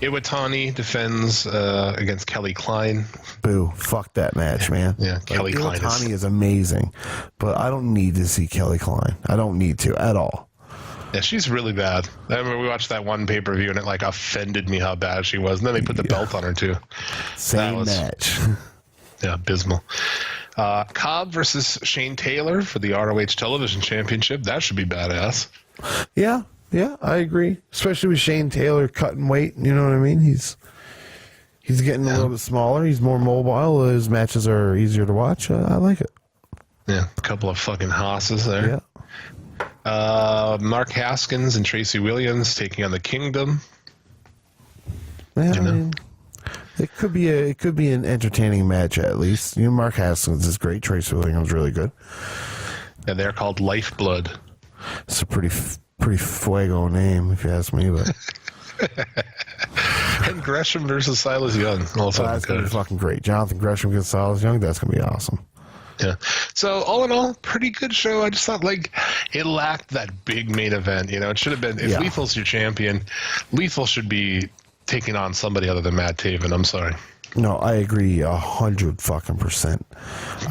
Iwatani defends against Kelly Klein. Boo. Fuck that match, man. Yeah, Kelly Klein is amazing, but I don't need to see Kelly Klein. I don't need to at all. Yeah, she's really bad. I remember we watched that one pay-per-view and it like offended me how bad she was. And then they put the belt on her too. Same match. Yeah, abysmal. Cobb versus Shane Taylor for the ROH Television Championship. That should be badass. Yeah, I agree. Especially with Shane Taylor cutting weight. You know what I mean? He's getting a little bit smaller. He's more mobile. His matches are easier to watch. I like it. Yeah, a couple of fucking hosses there. Yeah. Mark Haskins and Tracy Williams taking on the Kingdom. Yeah, I mean, it could be an entertaining match at least. You know, Mark Haskins is great. Tracy Williams is really good. And they're called Lifeblood. It's a pretty fuego name, if you ask me. But and Gresham versus Silas Young. Also, that's gonna be fucking great. Jonathan Gresham against Silas Young. That's gonna be awesome. Yeah. So all in all, pretty good show. I just thought like it lacked that big main event. You know, it should have been if Lethal's your champion, Lethal should be taking on somebody other than Matt Taven. I'm sorry. No, I agree 100%.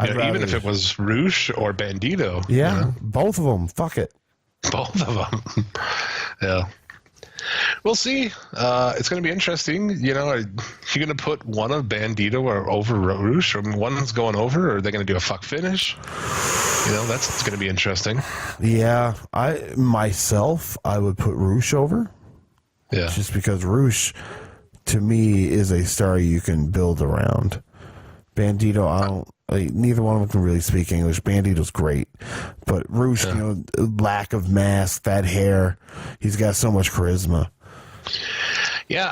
Even if it was Roosh or Bandito. Yeah, you know? Both of them. Fuck it. Both of them. Yeah. We'll see. It's going to be interesting. You know, are you going to put one of Bandito or over Roosh, or one's going over, or are they going to do a fuck finish? You know, that's going to be interesting. Yeah, I would put Roosh over. Yeah. Just because Roosh, to me, is a star you can build around. Bandito, I don't. Neither one of them can really speak English. Bandito's great, but Roosh, you know, lack of mask, that hair, he's got so much charisma. Yeah,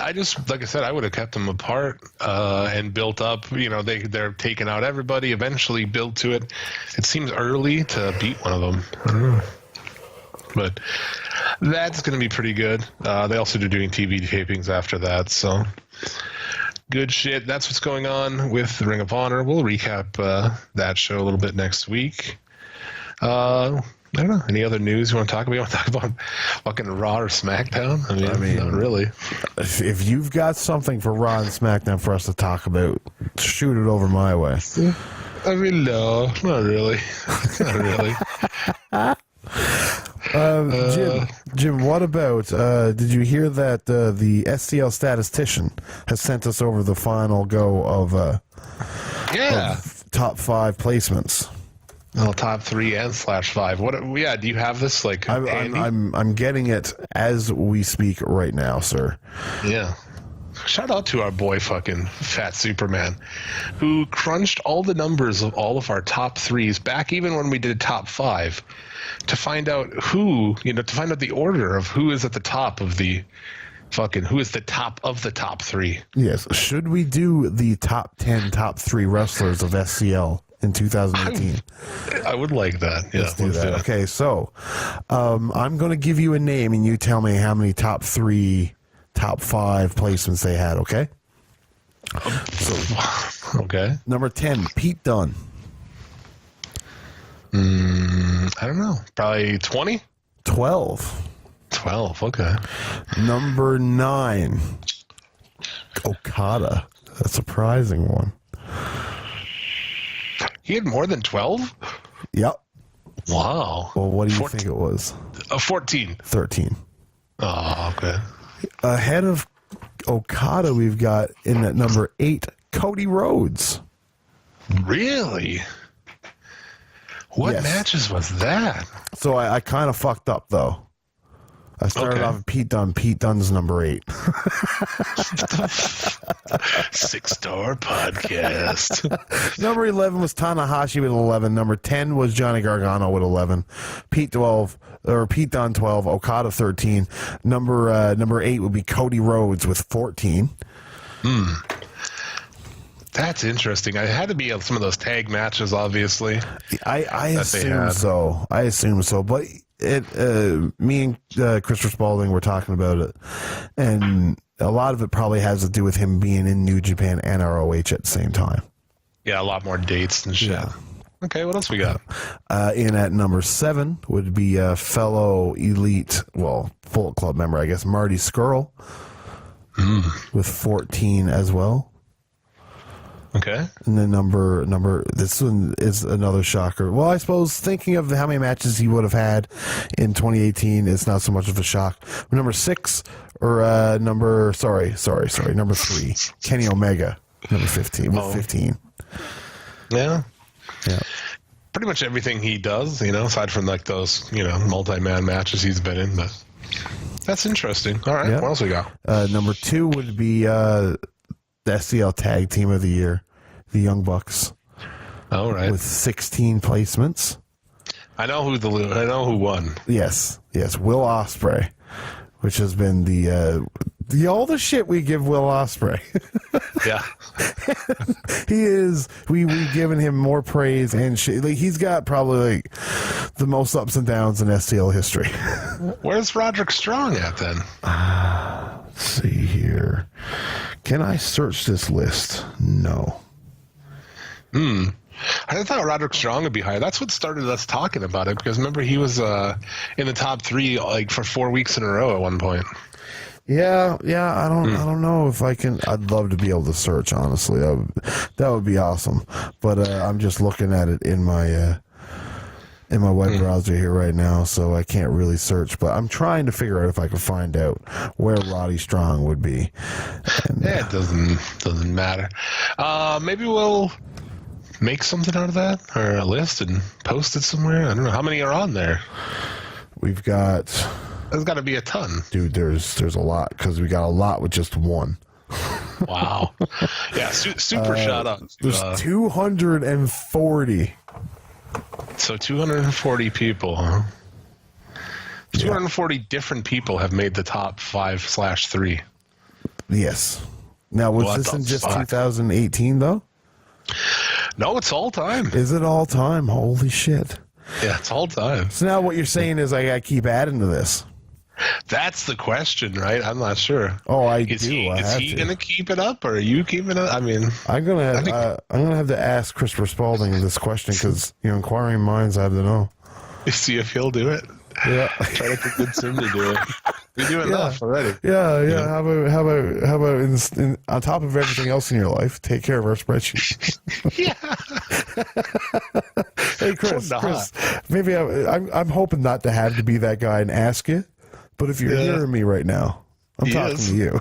like I said, I would have kept them apart and built up. You know, they're taking out everybody. Eventually, build to it. It seems early to beat one of them. I don't know, but that's going to be pretty good. They also do doing TV tapings after that, so. Good shit. That's what's going on with the Ring of Honor. We'll recap that show a little bit next week. I don't know. Any other news you want to talk about? You want to talk about fucking Raw or SmackDown? I mean, not really. If you've got something for Raw and SmackDown for us to talk about, shoot it over my way. I mean, no, not really. Not really. Jim, what about, did you hear that the STL statistician has sent us over the final go of top 5 placements? Well, top 3 and /5. What? Yeah, do you have this? Like, I'm getting it as we speak right now, sir. Yeah. Shout out to our boy fucking Fat Superman, who crunched all the numbers of all of our top 3s back even when we did top 5 to find out to find out the order of who is at the top of the who is the top of the top 3. Yes. Should we do the top 10, top 3 wrestlers of SCL in 2018? I would like that. Yeah, let's do that. Okay, so I'm going to give you a name and you tell me how many top 3, top 5 placements they had, okay? Okay. Number 10, Pete Dunne. I don't know. Probably 20? 12. 12, okay. Number 9, Okada. A surprising one. He had more than 12? Yep. Wow. Well, what do you think it was? 14. 13. Oh, okay. Ahead of Okada, we've got in at number 8, Cody Rhodes. Really? What matches was that? So I kind of fucked up, though. I started off with Pete Dunne. Pete Dunne's number 8. 6-star podcast. Number 11 was Tanahashi with 11. Number 10 was Johnny Gargano with 11. Pete Dunne 12. Okada 13. Number 8 would be Cody Rhodes with 14. That's interesting. It had to be some of those tag matches, obviously. I assume so. But me and Christopher Spalding were talking about it, and a lot of it probably has to do with him being in New Japan and ROH at the same time. Yeah, a lot more dates and shit. Yeah. Okay, what else we got? In at number 7 would be fellow Elite, Bullet Club member, I guess, Marty Scurll, with 14 as well. Okay. And then this one is another shocker. Well, I suppose thinking of how many matches he would have had in 2018, it's not so much of a shock. Number 6, or number 3, Kenny Omega, number 15, with 15. Yeah. Pretty much everything he does, aside from like those, multi-man matches he's been in, but that's interesting. All right, what else we got? Number 2 would be the SCL Tag Team of the Year, the Young Bucks. All right. With 16 placements. I know who won. Yes, Will Ospreay, which has been all the shit we give Will Ospreay. Yeah. We've given him more praise and shit. Like, he's got probably the most ups and downs in SCL history. Where's Roderick Strong at then? Let's see here. Can I search this list? No. I thought Roderick Strong would be higher. That's what started us talking about it, because remember he was in the top 3 like for 4 weeks in a row at one point. Yeah. I don't know if I can. I'd love to be able to search. Honestly, that would be awesome. But I'm just looking at it in my web browser here right now, so I can't really search. But I'm trying to figure out if I can find out where Roddy Strong would be. And, it doesn't matter. Maybe we'll make something out of that, or a list, and post it somewhere. I don't know how many are on there. We've got. There's got to be a ton, dude. There's a lot, because we got a lot with just one. Wow. Yeah. Super shout out. There's 240. So 240 people, huh? 240 different people have made the top 5/3. Yes. Now, was this in just 2018, though? No, it's all time. Is it all time? Holy shit. Yeah, it's all time. So now what you're saying is I got to keep adding to this. That's the question, right? I'm not sure. Oh, Is he going to keep it up, or are you keeping it up? I mean, I'm gonna have to ask Christopher Spalding this question, because inquiring minds have to know. See if he'll do it. Yeah, try to convince him to do it. We do enough already. Yeah. How about on top of everything else in your life, take care of our spreadsheet. Yeah. Hey, Chris, maybe I'm hoping not to have to be that guy and ask you. But if you're hearing me right now, I'm talking to you.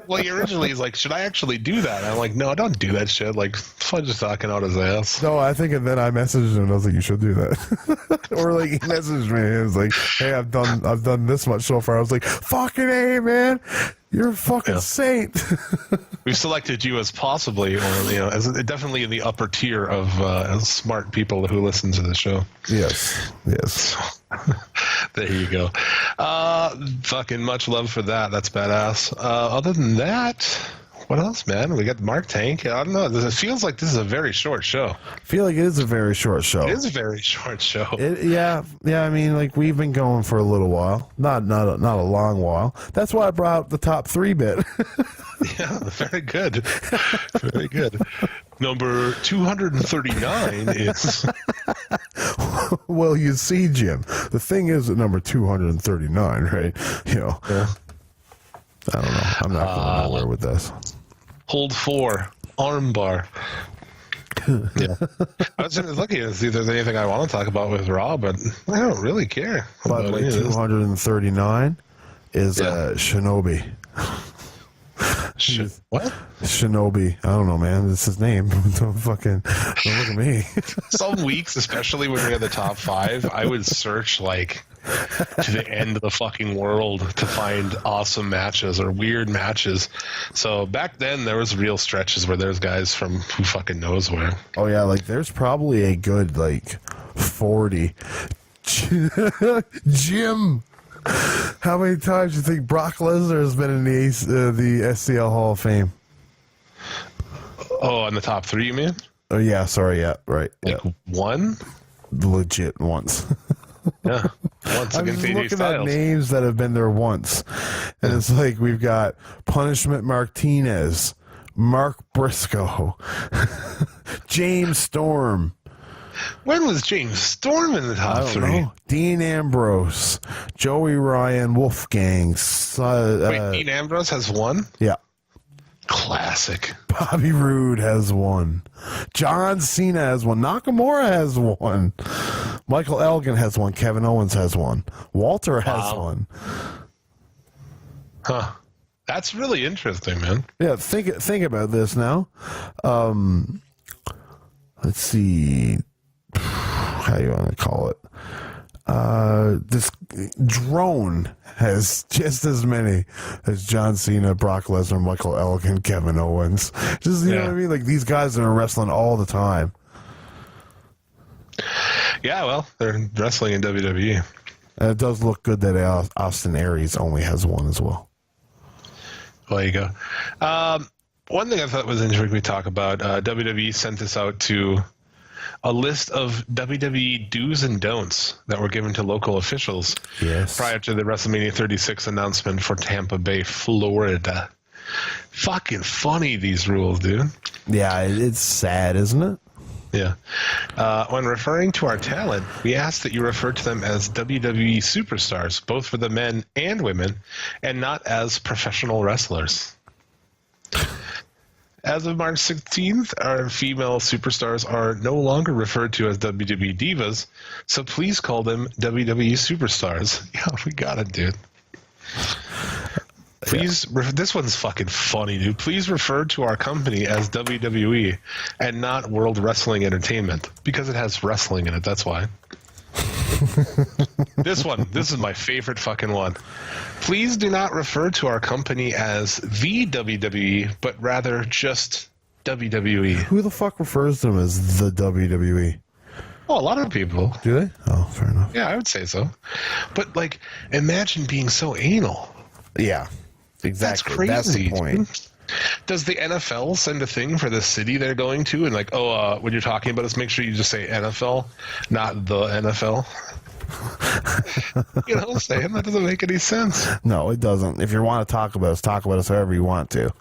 Well, he originally is like, should I actually do that? And I'm like, no, don't do that shit. Like, fun just talking out his ass. No, I think, and then I messaged him and I was like, you should do that. Or like, he messaged me and he was like, hey, I've done this much so far. I was like, fucking A, man. You're a fucking saint. We've selected you as possibly, or as definitely in the upper tier of smart people who listen to the show. Yes. There you go. Fucking much love for that. That's badass. Other than that, what else, man? We got Mark Tank. I don't know. It feels like this is a very short show. I feel like it is a very short show. It is a very short show. Yeah. I mean, like, we've been going for a little while, not a long while. That's why I brought up the top 3 bit. Yeah, very good. Very good. Number 239 is... Well, you see, Jim, the thing is at number 239, right? You know, Yeah. I don't know. I'm not going nowhere with this. Hold 4, armbar. Yeah. I was just looking to see if there's anything I want to talk about with Raw, but I don't really care. By the way, 239 is Shinobi. What? Shinobi. I don't know, man. That's his name. Don't look at me. Some weeks, especially when we had the top 5, I would search like to the end of the fucking world to find awesome matches or weird matches. So back then, there was real stretches where there's guys from who fucking knows where. Oh yeah, like there's probably a good like 40. Jim, how many times do you think Brock Lesnar has been in the SCL Hall of Fame? Oh, on the top 3, you mean? Oh yeah, sorry, yeah, right. Like yeah. one? Legit once. Yeah. Once I'm against just AJ looking Styles. at names that have been there once. And it's like we've got Punishment Martinez, Mark Briscoe, James Storm. When was James Storm in the top 3? Know. Dean Ambrose, Joey Ryan, Wolfgang. Wait, Dean Ambrose has 1? Yeah. Classic. Bobby Roode has 1. John Cena has 1. Nakamura has 1. Michael Elgin has 1. Kevin Owens has 1. Walter has 1. Huh. That's really interesting, man. Yeah, think about this now. Let's see. How you want to call it? This drone has just as many as John Cena, Brock Lesnar, Michael Elgin, Kevin Owens. Just, you know what I mean? Like, these guys are wrestling all the time. Yeah, well, they're wrestling in WWE. And it does look good that Austin Aries only has 1 as well. Well, there you go. One thing I thought was interesting we talk about, WWE sent this out to a list of WWE do's and don'ts that were given to local officials prior to the WrestleMania 36 announcement for Tampa Bay, Florida. Fucking funny, these rules, dude. Yeah, it's sad, isn't it? Yeah. When referring to our talent, we ask that you refer to them as WWE superstars, both for the men and women, and not as professional wrestlers. As of March 16th, our female superstars are no longer referred to as WWE divas, so please call them WWE superstars. Yeah, we got it, dude. Please, this one's fucking funny, dude. Please refer to our company as WWE and not World Wrestling Entertainment, because it has wrestling in it, that's why. This is my favorite fucking one. Please do not refer to our company as the WWE, but rather just WWE. Who the fuck refers to them as the WWE? Oh, a lot of people. Do they? Oh, fair enough. Yeah, I would say so. But, like, imagine being so anal. Yeah, exactly. That's crazy. That's the point. Does the NFL send a thing for the city they're going to? And like, when you're talking about us, make sure you just say NFL, not the NFL. You know what I'm saying? That doesn't make any sense. No, it doesn't. If you want to talk about us however you want to.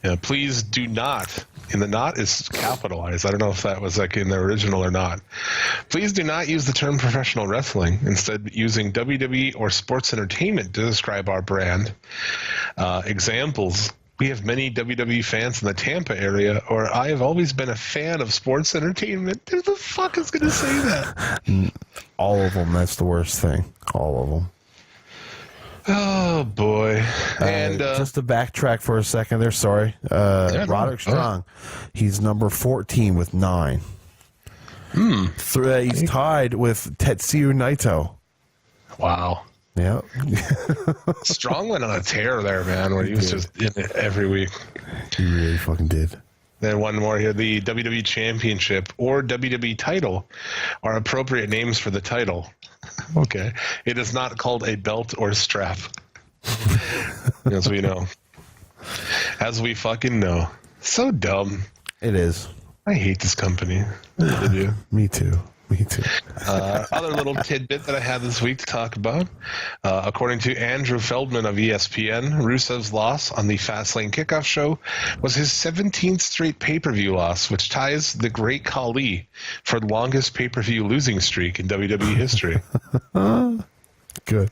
Yeah, please do not. And the not is capitalized. I don't know if that was like in the original or not. Please do not use the term professional wrestling. Instead, using WWE or sports entertainment to describe our brand. Examples. We have many WWE fans in the Tampa area, or I have always been a fan of sports entertainment. Who the fuck is going to say that? All of them. That's the worst thing. All of them. Oh, boy. And just to backtrack for a second there, sorry. Roderick Strong, he's number 14 with 9. He's tied with Tetsuya Naito. Wow. Yeah. Strong went on a tear there, man, where he was just in it every week. He really fucking did. Then one more here. The WWE Championship or WWE title are appropriate names for the title. Okay. It is not called a belt or strap. As we know. As we fucking know. So dumb. It is. I hate this company. I really do. Me too. Me too. Other little tidbit that I had this week to talk about. According to Andrew Feldman of ESPN, Rusev's loss on the Fastlane Kickoff show was his 17th straight pay-per-view loss, which ties the Great Khali for the longest pay-per-view losing streak in WWE history. Good.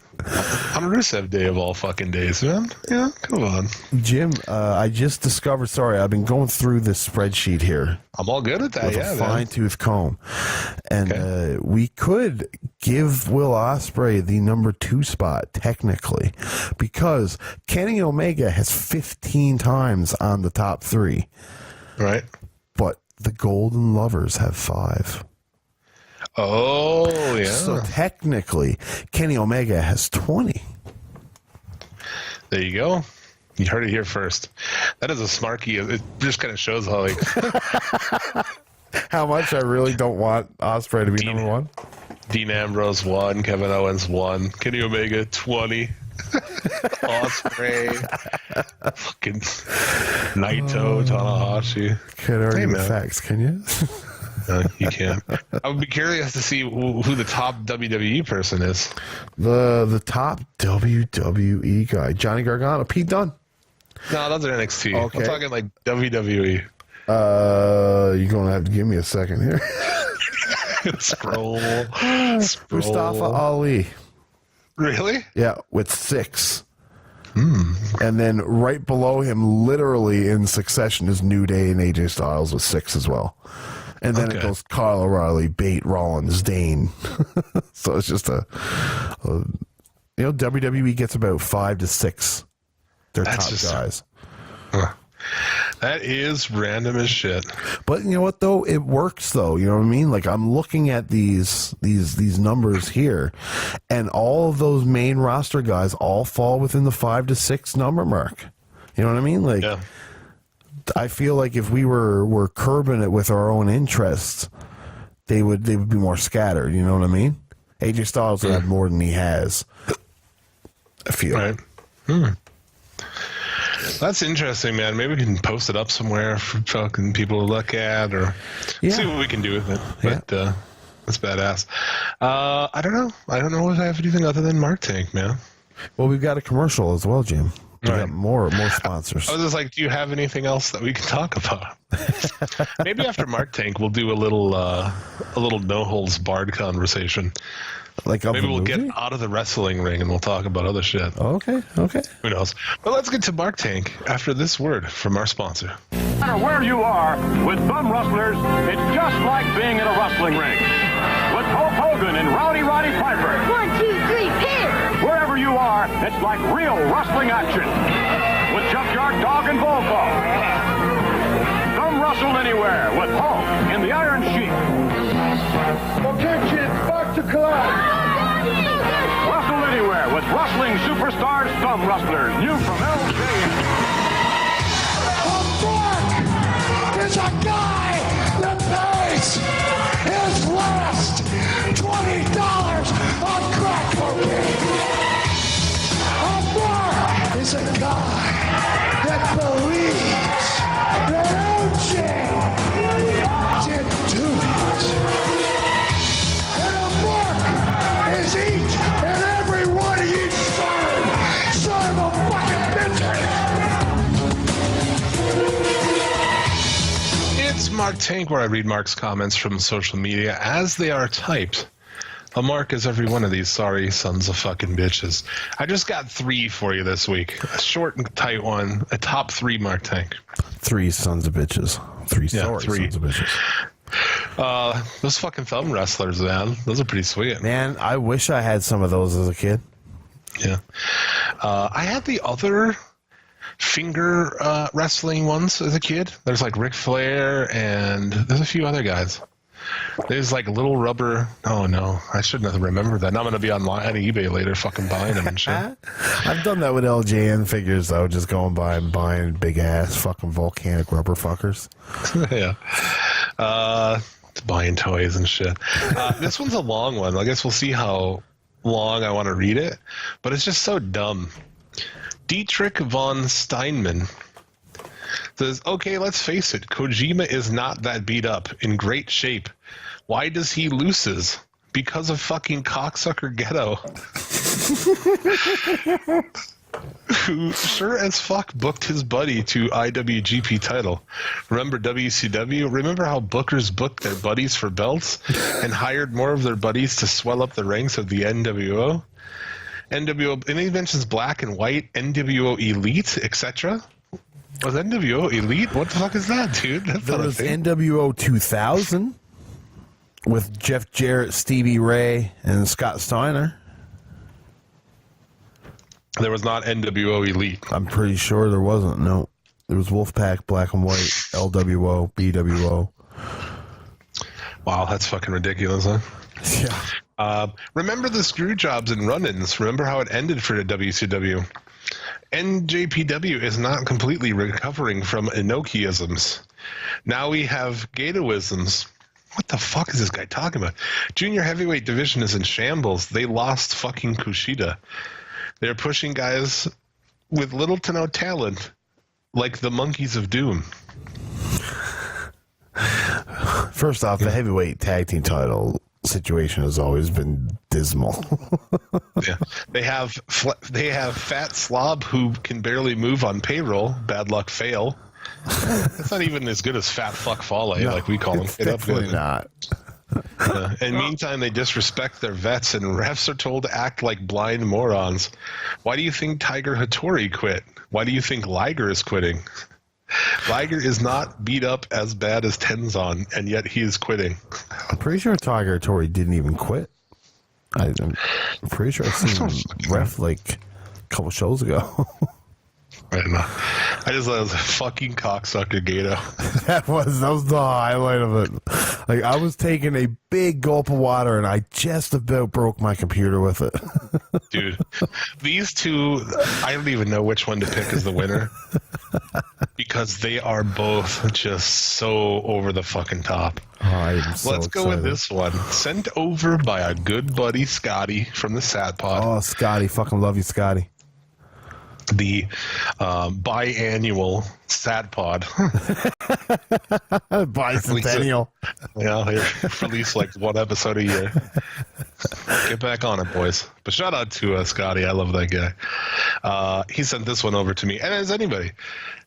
On Rusev Day of all fucking days, man. Yeah, come on. Jim, I just discovered, sorry, I've been going through this spreadsheet here. I'm all good at that, with yeah. a fine-tooth comb. And we could give Will Ospreay the number 2 spot, technically, because Kenny Omega has 15 times on the top 3. Right. But the Golden Lovers have 5. Oh, yeah. So technically, Kenny Omega has 20. There you go. You heard it here first. That is a smarky. It just kind of shows how, like... how much I really don't want Ospreay to be number 1. Dean Ambrose 1, Kevin Owens 1, Kenny Omega 20, Ospreay, fucking Naito, Tanahashi. Can't argue the facts, can you? You can. I would be curious to see who the top WWE person is. The top WWE guy, Johnny Gargano, Pete Dunne. No, those are NXT. Okay. I'm talking like WWE. You're gonna have to give me a second here. Scroll. Mustafa Ali. Really? Yeah, with 6. And then right below him, literally in succession, is New Day and AJ Styles with 6 as well. And then it goes Kyle O'Reilly, Bate, Rollins, Dane. So it's just WWE gets about 5 to 6. Their top guys. That is random as shit. But you know what though? It works though. You know what I mean? Like I'm looking at these numbers here, and all of those main roster guys all fall within the 5 to 6 number mark. You know what I mean? Like I feel like if we were curbing it with our own interests, they would be more scattered. You know what I mean? AJ Styles would have more than he has. I feel. Right. That's interesting, man. Maybe we can post it up somewhere for fucking people to look at or see what we can do with it. But that's badass. I don't know. I don't know if I have anything other than Mark Tank, man. Well, we've got a commercial as well, Jim. We got more sponsors. I was just like, do you have anything else that we can talk about? Maybe after Mark Tank, we'll do a little no holds barred conversation. Like maybe we'll get out of the wrestling ring and we'll talk about other shit. Okay. Who knows? But let's get to Mark Tank after this word from our sponsor. No matter where you are, with Thumb Rustlers, it's just like being in a wrestling ring. With Hulk Hogan and Rowdy Roddy Piper. 1, 2, 3, pin! Wherever you are, it's like real wrestling action. With Junkyard Dog and Volvo. Thumb Rustle anywhere with Hulk in the Iron Sheik. Okay, kids, back to class. Rustle anywhere with Rustling Superstars Thumb Rustlers, new from LJN. Mark is a guy that pays his last $20 on crack cocaine. Mark is a guy that believes that LJ didn't do it. And a Mark is each and every one of you son of a fucking bitch. It's Mark Tank, where I read Mark's comments from social media as they are typed. A mark is every one of these sorry sons of fucking bitches. I just got 3 for you this week. A short and tight one. A top 3 Mark Tank. 3 sons of bitches. 3 sons of bitches. Those fucking thumb wrestlers, man. Those are pretty sweet. Man, I wish I had some of those as a kid. Yeah. I had the other finger wrestling ones as a kid. There's like Ric Flair and there's a few other guys. There's like little rubber. Oh no, I shouldn't have remembered that. Now I'm gonna be on eBay later, fucking buying them and shit. I've done that with LJN figures though, just going by and buying big ass fucking volcanic rubber fuckers. Yeah. Buying toys and shit. This one's a long one. I guess we'll see how long I want to read it, but it's just so dumb. Dietrich von Steinman says, okay, let's face it, Kojima is not that beat up, in great shape, Why does he loses? Because of fucking cocksucker Ghetto. Who sure as fuck booked his buddy to IWGP title. Remember WCW? Remember how bookers booked their buddies for belts and hired more of their buddies to swell up the ranks of the NWO? NWO, and he mentions Black and White, NWO Elite, etc. Was NWO Elite? What the fuck is that, dude? That's There not a was thing. NWO 2000 with Jeff Jarrett, Stevie Ray, and Scott Steiner. There was not NWO Elite. I'm pretty sure there wasn't. No. There was Wolfpack, Black and White, LWO, BWO. Wow, that's fucking ridiculous, huh? Yeah. Remember the screw jobs and run-ins? Remember how it ended for the WCW? NJPW is not completely recovering from Inokiisms. Now we have Gatoisms. What the fuck is this guy talking about? Junior heavyweight division is in shambles. They lost fucking Kushida. They're pushing guys with little to no talent, like the Monkeys of Doom. First off, the heavyweight tag team title situation has always been dismal. Yeah, they have Fat Slob who can barely move on payroll. Bad luck fail. That's not even as good as Fat Fuck Fale, like we call him. It's definitely not. In meantime, they disrespect their vets, and refs are told to act like blind morons. Why do you think Tiger Hattori quit? Why do you think Liger is quitting? Liger is not beat up as bad as Tenzon, and yet he is quitting. I'm pretty sure Tiger Tori didn't even quit. I'm pretty sure I've seen him ref like a couple shows ago. I don't know. I just thought it was a fucking cocksucker Gato. That was the highlight of it. Like, I was taking a big gulp of water and I just about broke my computer with it. Dude, these two, I don't even know which one to pick as the winner because they are both just so over the fucking top. I'm so Let's go with this one. Sent over by a good buddy, Scotty, from the Sat Pod. Oh, Scotty. Fucking love you, Scotty. The biannual Sat Pod. Bicentennial. Yeah, they release like one episode a year. Get back on it, boys. But shout out to Scotty. I love that guy. He sent this one over to me. And as anybody,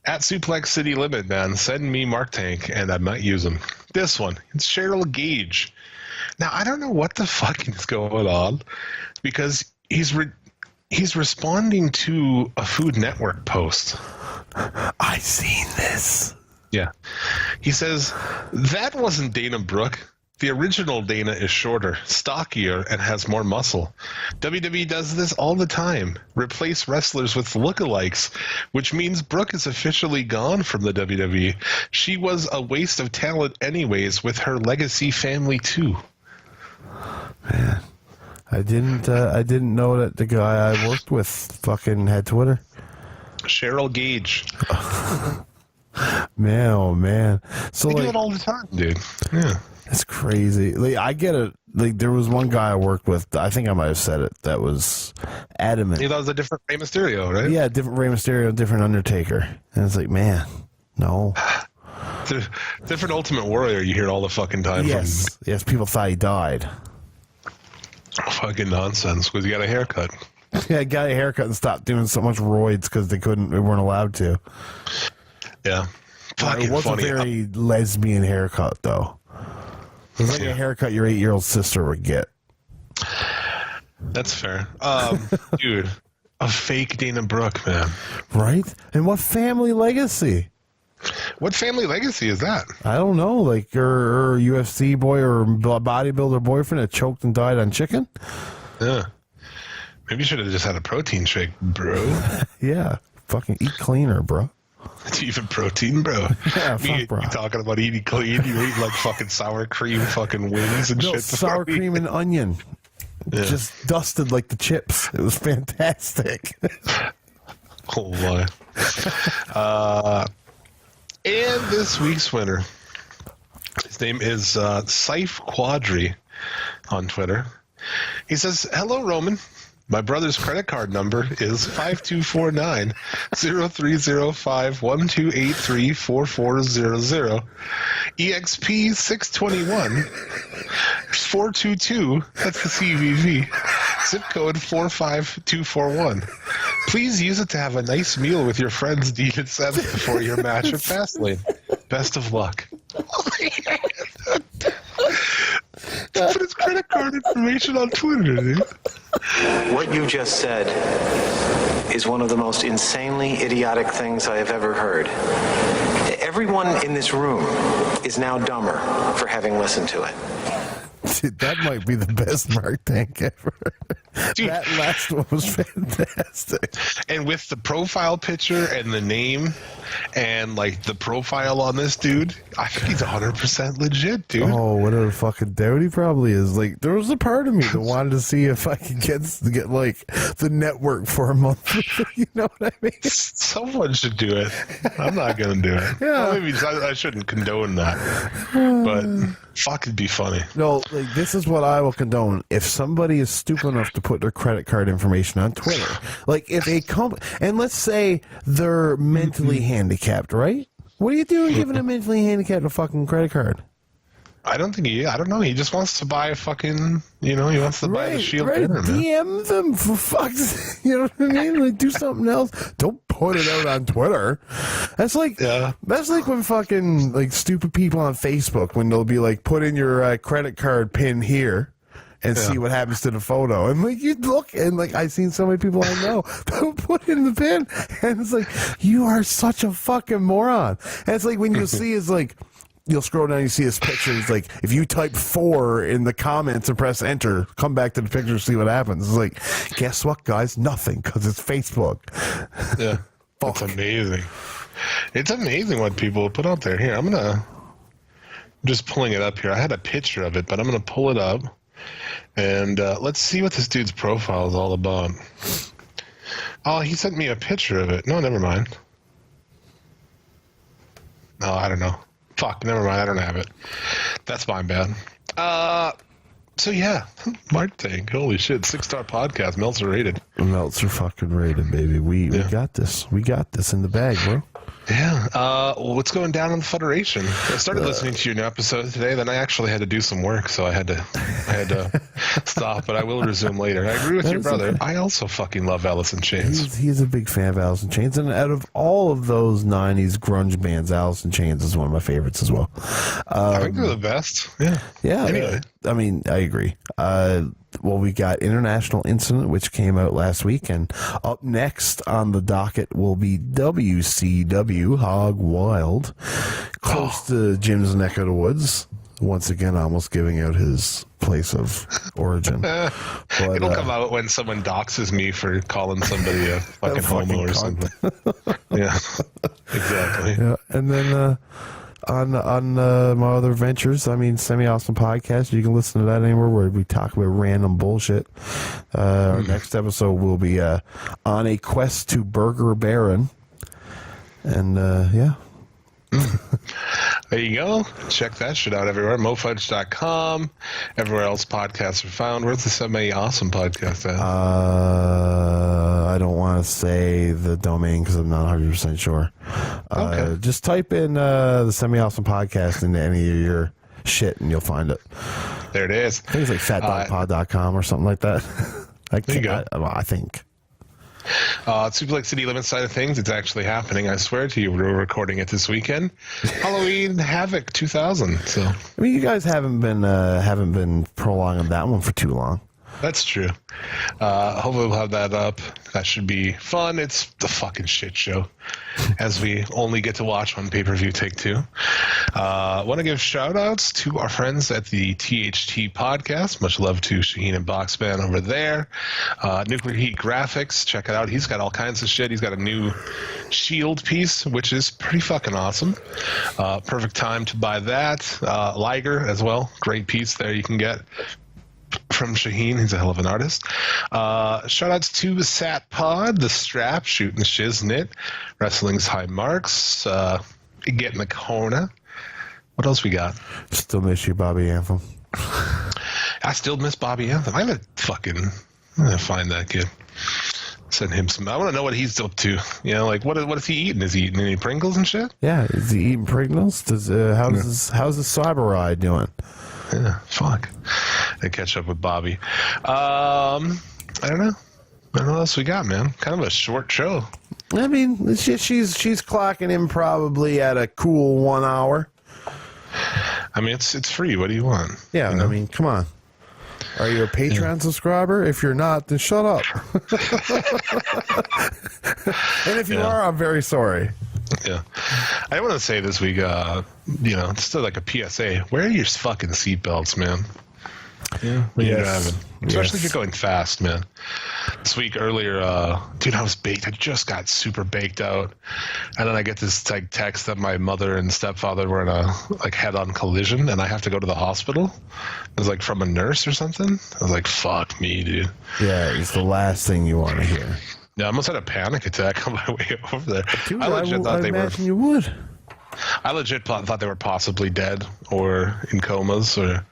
at Suplex City Limit, man, send me Mark Tank, and I might use him. This one, it's Cheryl Gage. Now, I don't know what the fuck is going on because he's responding to a Food Network post. I seen this. Yeah. He says, that wasn't Dana Brooke. The original Dana is shorter, stockier, and has more muscle. WWE does this all the time. Replace wrestlers with lookalikes, which means Brooke is officially gone from the WWE. She was a waste of talent anyways, with her legacy family too. Man. I didn't know that the guy I worked with fucking had Twitter. Cheryl Gage. Man, oh man. So They do like, it all the time, dude. Yeah. it's crazy. Like, I get it. Like, there was one guy I worked with, I think I might have said it, that was adamant. He thought it was a different Rey Mysterio, right? Yeah, different Rey Mysterio, different Undertaker. And it's like, man, no. Different Ultimate Warrior you hear all the fucking time. Yes, people thought he died. Fucking nonsense because he got a haircut. Yeah, got a haircut and stopped doing so much roids because they weren't allowed to. Yeah. Fucking It wasn't funny. a very lesbian haircut, though. It was like a haircut your 8-year-old sister would get. That's fair. Dude, a fake Dana Brooke, man. Right? And what family legacy? What family legacy is that? I don't know, like her UFC boy or bodybuilder boyfriend that choked and died on chicken? Yeah. Maybe you should have just had a protein shake, bro. Yeah. Fucking eat cleaner, bro. Even protein, bro. Yeah, fuck, bro. You talking about eating clean? You eat like fucking sour cream fucking wings and No, shit. sour cream and onion. Yeah. Just dusted like the chips. It was fantastic. Oh, my. And this week's winner, his name is Saif Quadri on Twitter. He says, hello, Roman. My brother's credit card number is 5249-0305-1283-4400. EXP 621 422. That's the CVV. Zip code 45241. Please use it to have a nice meal with your friends, Dean and Seth, before your match at Fastlane. Best of luck. Put his credit card information on Twitter, dude. What you just said is one of the most insanely idiotic things I have ever heard. Everyone in this room is now dumber for having listened to it. Dude, that might be the best Mark Tank ever. Dude, that last one was fantastic. And with the profile picture and the name and like the profile on this dude, I think he's 100% legit, dude. Oh, whatever fucking doubt he probably is. Like, there was a part of me that wanted to see if I could get like the network for a month. You know what I mean? Someone should do it. I'm not gonna do it. Yeah. Well, maybe I shouldn't condone that, but fuck, it'd be funny. No, like, this is what I will condone. If somebody is stupid enough to put their credit card information on Twitter, like if a and let's say they're mentally handicapped, right? What are you doing giving a mentally handicapped a fucking credit card? I don't know. He just wants to buy a fucking, he wants to buy the Shield dinner, man. DM them for fuck's, you know what I mean? Like, do something else. Don't put it out on Twitter. That's like when fucking, like, stupid people on Facebook, when they'll be like, put in your credit card pin here and see what happens to the photo. And like, you look, and like, I've seen so many people I know put in the pin, and it's like, you are such a fucking moron. And it's like, when you see, it's like, you'll scroll down, you see his picture. It's like, if you type 4 in the comments and press enter, come back to the picture, see what happens. It's like, guess what, guys? Nothing, because it's Facebook. Yeah. That's amazing. It's amazing what people put out there. Here, I'm just pulling it up here. I had a picture of it, but I'm going to pull it up. And let's see what this dude's profile is all about. Oh, he sent me a picture of it. No, never mind. No, I don't know. Fuck, never mind. I don't have it. That's my bad. So yeah, Mark Tank. Holy shit, 6-star podcast. Meltzer rated. Meltzer fucking rated, baby. We got this. We got this in the bag, bro. Yeah. What's going down in the Federation? I started listening to your new episode today. Then I actually had to do some work, so I had to stop. But I will resume later. I agree with your brother. Okay. I also fucking love Alice in Chains. He's a big fan of Alice in Chains, and out of all of those '90s grunge bands, Alice in Chains is one of my favorites as well. I think they're the best. Yeah. Yeah. Anyway, I mean, I agree. Well, we got International Incident, which came out last week, and up next on the docket will be WCW Hog Wild, close to Jim's neck of the woods. Once again, almost giving out his place of origin. But, it'll come out when someone doxes me for calling somebody a fucking homo or something. Yeah, exactly. Yeah, and then on my other ventures, I mean, Semi-Awesome Podcast, you can listen to that anywhere where we talk about random bullshit. Our next episode will be on a quest to Burger Baron. And, yeah. There you go. Check that shit out everywhere. MoFudge.com. Everywhere else podcasts are found. Where's the Semi-Awesome Podcast at? I don't want to say the domain because I'm not 100% sure. Okay. Just type in the Semi-Awesome Podcast into any of your shit and you'll find it. There it is. I think it's like fatdogpod.com or something like that. There you go. I think. Suplex City Limits side of things, it's actually happening. I swear to you, we're recording it this weekend. Halloween Havoc 2000. So I mean, you guys haven't been prolonging that one for too long. that's true. Hopefully we'll have that up. That should be fun. It's the fucking shit show, as we only get to watch on pay-per-view take 2. Want to give shout-outs to our friends at the THT podcast. Much love to Shaheen and Boxman over there. Nuclear Heat Graphics, check it out. He's got all kinds of shit. He's got a new Shield piece, which is pretty fucking awesome. Perfect time to buy that. Liger as well. Great piece there you can get from Shaheen. He's a hell of an artist. Shout outs to Sat Pod, The Strap, Shooting Shiznit, Wrestling's High Marks, Getting the Kona. What else we got? Still miss you, Bobby Anthem. I still miss Bobby Anthem. I haven't fucking I'm gonna find that kid. Send him some. I want to know what he's up to. You know, like what is he eating? Is he eating any Pringles and shit? Yeah, is he eating Pringles? How's his cyber ride doing? Yeah, fuck. I catch up with Bobby. I don't know. I don't know what else we got, man. Kind of a short show. I mean, she's clocking in probably at a cool 1 hour. I mean, it's free. What do you want? Yeah, you know? I mean, come on. Are you a Patreon subscriber? If you're not, then shut up. And if you are, I'm very sorry. Yeah. I want to say this week, just like a PSA. Wear your fucking seatbelts, man. Yeah, when you're driving. Especially if you're going fast, man. This week earlier, dude, I was baked. I just got super baked out. And then I get this text that my mother and stepfather were in a head-on collision and I have to go to the hospital. It was from a nurse or something. I was like, fuck me, dude. Yeah, it's the last thing you want to hear. Yeah, I almost had a panic attack on my way over there. Dude, I imagine you would. I legit thought they were possibly dead or in comas, or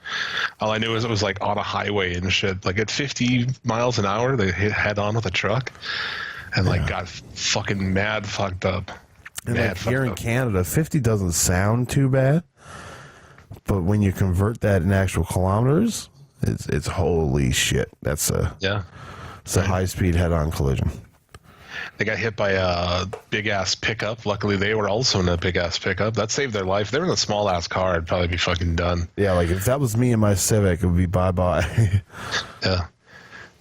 all I knew is it was on a highway and shit. At 50 miles an hour, they hit head on with a truck and got fucking mad fucked up. And here in Canada, 50 doesn't sound too bad, but when you convert that in actual kilometers, it's holy shit. It's a high speed head on collision. They got hit by a big-ass pickup. Luckily, they were also in a big-ass pickup. That saved their life. If they were in a small-ass car, I'd probably be fucking done. Yeah, if that was me and my Civic, it would be bye-bye. Yeah.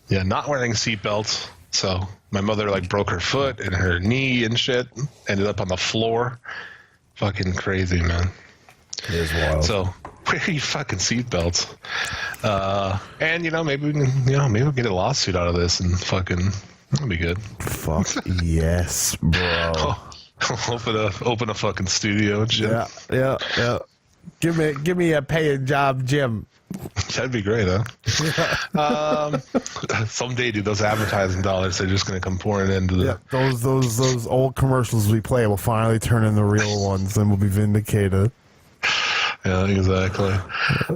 Yeah, not wearing seatbelts. So my mother, broke her foot and her knee and shit. Ended up on the floor. Fucking crazy, man. It is wild. So wear your fucking seatbelts. And, maybe we can, maybe we'll get a lawsuit out of this and fucking... That'll be good. Fuck yes, bro. Open a fucking studio and shit. Yeah. Give me a paying job, Jim. That'd be great, huh? Someday, dude, those advertising dollars are just gonna come pouring into the. Yeah, those old commercials we play will finally turn into real ones, and we'll be vindicated. Yeah, exactly.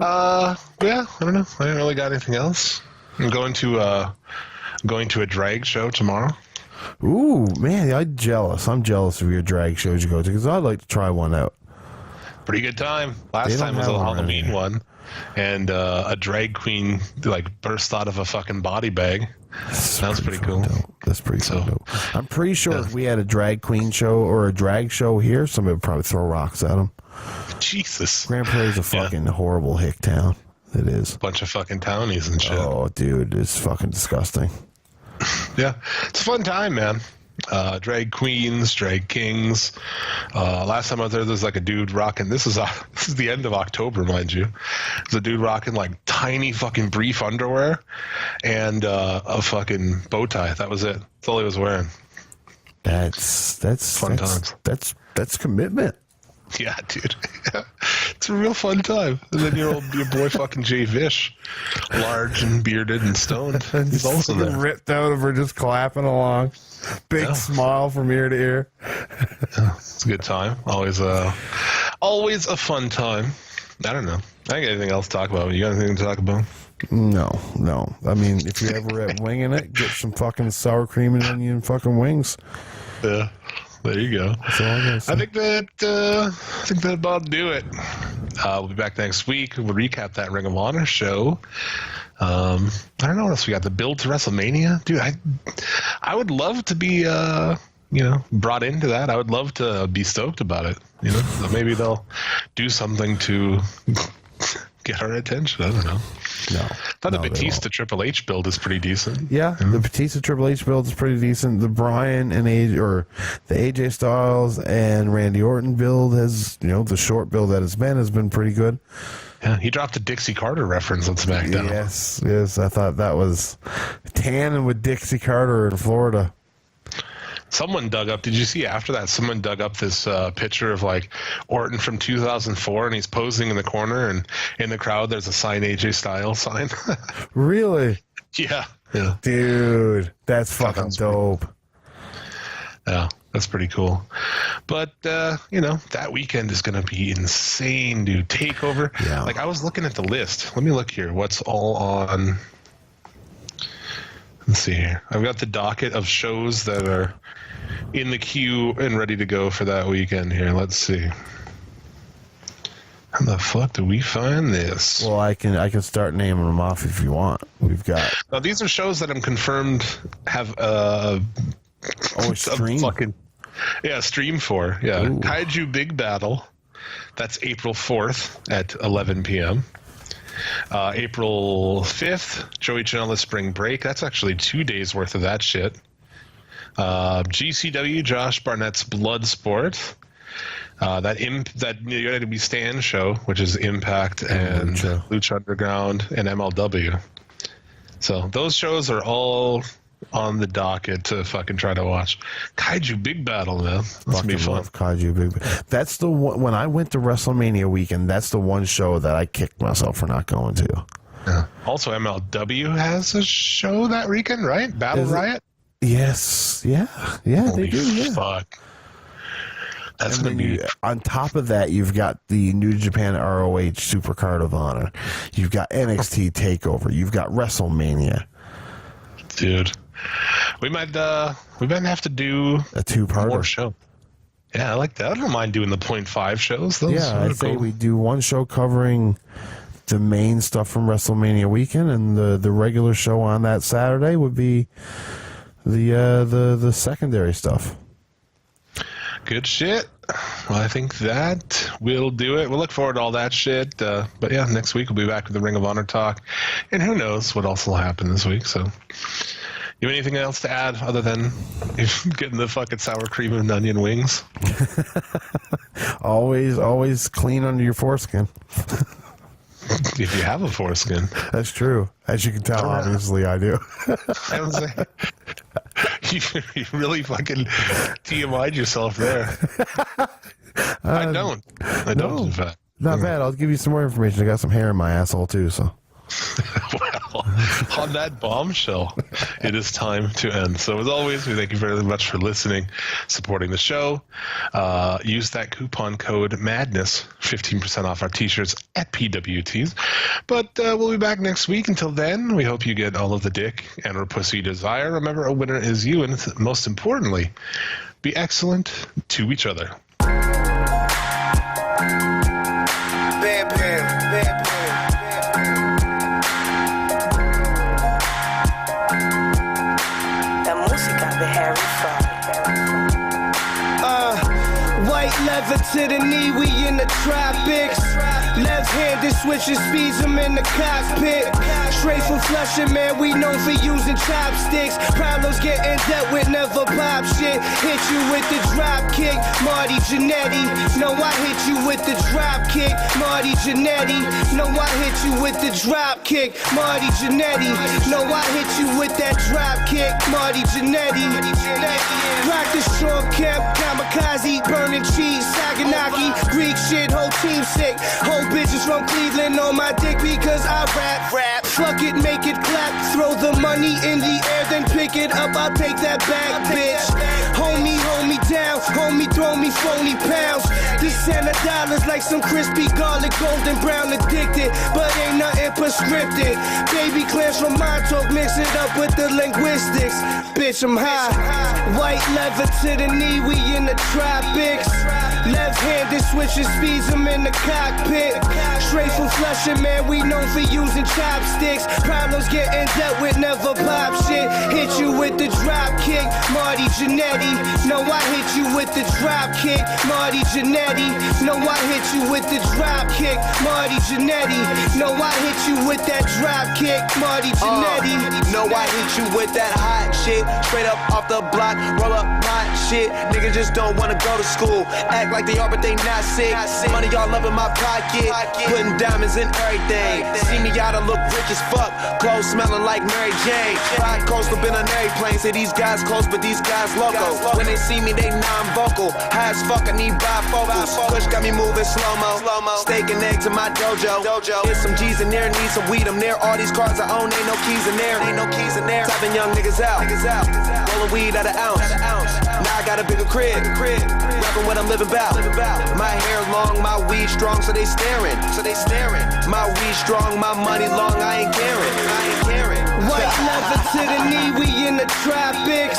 I don't know. I didn't really got anything else. I'm going to a drag show tomorrow. Ooh, man, I'm jealous. I'm jealous of your drag shows you go to because I'd like to try one out. Pretty good time. Last time was a Halloween one, and a drag queen burst out of a fucking body bag. Sounds pretty cool. That's pretty cool. I'm pretty sure if we had a drag queen show or a drag show here, somebody would probably throw rocks at them. Jesus. Grand Prairie's a fucking horrible hick town. It is. Bunch of fucking townies and shit. Oh, dude, it's fucking disgusting. Yeah, it's a fun time, man. Drag queens, drag kings. Last time I was there was a dude rocking. This is the end of October, mind you. There's a dude rocking tiny fucking brief underwear and a fucking bow tie. That was it. That's all he was wearing. That's fun times. That's commitment. Yeah, dude. It's a real fun time. And then your boy fucking Jay Vish, large and bearded and stoned. He's also there. Ripped out of her, just clapping along. Big smile from ear to ear. Yeah, it's a good time. Always a fun time. I don't know. I ain't got anything else to talk about. You got anything to talk about? No. I mean, if you're ever at Winging It, get some fucking sour cream and onion fucking wings. Yeah. There you go. I think that about do it. We'll be back next week. We'll recap that Ring of Honor show. I don't know what else we got. The build to WrestleMania, dude. I would love to be brought into that. I would love to be stoked about it. So maybe they'll do something to get our attention. I don't know. The Batista Triple H build is pretty decent. Yeah, the Batista Triple H build is pretty decent. The Bryan and the AJ Styles and Randy Orton build has, the short build that has been pretty good. Yeah, he dropped a Dixie Carter reference on SmackDown. Yes, I thought that was tanning with Dixie Carter in Florida. Someone dug up. Did you see after that? Someone dug up this picture of Orton from 2004, and he's posing in the corner, and in the crowd there's a signed AJ Styles sign. Really? Yeah. Dude, that's fucking dope. Yeah, that's pretty cool. But that weekend is gonna be insane, dude. Takeover. Yeah. I was looking at the list. Let me look here. What's all on Let's see here. I've got the docket of shows that are in the queue and ready to go for that weekend here. Let's see. How the fuck do we find this? Well, I can start naming them off if you want. We've got. Now, these are shows that I'm confirmed have stream. Stream for. Yeah. Ooh. Kaiju Big Battle. That's April 4th at 11 p.m. April 5th, Joey Janela's Spring Break. That's actually 2 days worth of that shit. GCW, Josh Barnett's Bloodsport. That United We Stand show, which is Impact and Lucha Underground and MLW. So those shows are all on the docket to fucking try to watch. Kaiju Big Battle, man. That's gonna be fun. Kaiju Big Battle. That's the one. When I went to WrestleMania weekend, that's the one show that I kicked myself for not going to. Yeah. Also, MLW has a show that weekend, right? Battle Riot? Yes. Yeah. Holy they do. Yeah. Fuck. That's going to be... On top of that, you've got the New Japan ROH Supercard of Honor. You've got NXT TakeOver. You've got WrestleMania. Dude. We might have to do a two-parter more show. Yeah, I like that. I don't mind doing the 0.5 shows. Those I'd say we do one show covering the main stuff from WrestleMania weekend, and the regular show on that Saturday would be the secondary stuff. Good shit. Well, I think that will do it. We'll look forward to all that shit. But yeah, next week we'll be back with the Ring of Honor talk. And who knows what else will happen this week. So, you have anything else to add other than getting the fucking sour cream and onion wings? always clean under your foreskin. If you have a foreskin. That's true. As you can tell, obviously I do. I was like, you really fucking TMI'd yourself there. I don't, in fact. Not bad. I'll give you some more information. I got some hair in my asshole, too, so. Well, on that bombshell, it is time to end. So, as always, we thank you very much for listening, supporting the show. Use that coupon code MADNESS, 15% off our t-shirts at PWTs. But we'll be back next week. Until then, we hope you get all of the dick and or pussy you desire. Remember, a winner is you, and most importantly, be excellent to each other. Bam, bam, bam, bam. White leather to the knee, we in the tropics. Left-handed switches, speeds them in the cockpit. Straight from Flushing, man, we known for using chopsticks. Problems getting dealt with, never pop shit. Hit you with the drop kick, Marty Jannetty. No, I hit you with the drop kick, Marty Jannetty. No, I hit you with the drop kick, Marty Jannetty. No, I hit you with that drop kick, Marty Jannetty. Rock the short cap, kamikaze, burning cheese, Saganaki, Greek shit, whole team sick. Whole bitches from Cleveland on my dick because I rap. Fuck it, make it clap. Throw the money in the air, then pick it up. I'll take that back, bitch. Homie, hold me down. Homie, throw me phony pounds. This $10 like some crispy garlic, golden brown, addicted. But ain't nothing prescripted. Baby clams from Montauk, mix it up with the linguistics. Bitch, I'm high. White leather to the knee, we in the tropics. Left-handed switches, speeds them in the cockpit. Straight from Flushing, man, we known for using chopsticks. Problems getting dealt with, never pop shit. Hit you with the drop kick, Marty Jannetty. No, I hit you with the drop kick, Marty Jannetty. No, I hit you with the drop kick, Marty Jannetty. No, I hit you with that drop kick, Marty Jannetty. No, I hit you with that hot shit. Straight up off the block, roll up hot shit. Niggas just don't wanna go to school. Act like they are, but they not sick. Money all up in my pocket. Putting diamonds in everything. See me out and look rich as fuck. Clothes smelling like Mary Jane. Ride coastal, been on airplanes. Say these guys close, but these guys guys loco. When they see me, they non-vocal. High as fuck, I need bifocals. Push got me moving slow-mo. Steak and eggs in my dojo. Get some G's in there, need some weed. I'm there. All these cars I own, ain't no keys in there. Tapping young niggas out. Rolling weed at an ounce. Now I got a bigger crib. Rapping what I'm living about. My hair long, my weed strong, so they staring. My weed strong, my money long, I ain't caring. White leather to the knee, we in the tropics.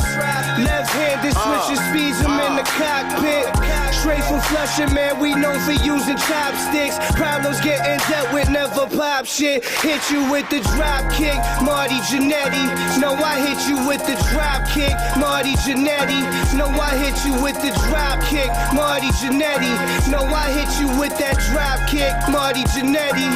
Left-handed switching speeds, I'm in the cockpit. Straight from Flushing, man, we known for using chopsticks. Problems getting dealt with, never pop shit. Hit you with the drop kick, Marty Jannetty. No, I hit you with the drop kick, Marty Jannetty. No, I hit you with the drop kick, Marty Jannetty. No, I hit you with that drop kick, Marty Jannetty.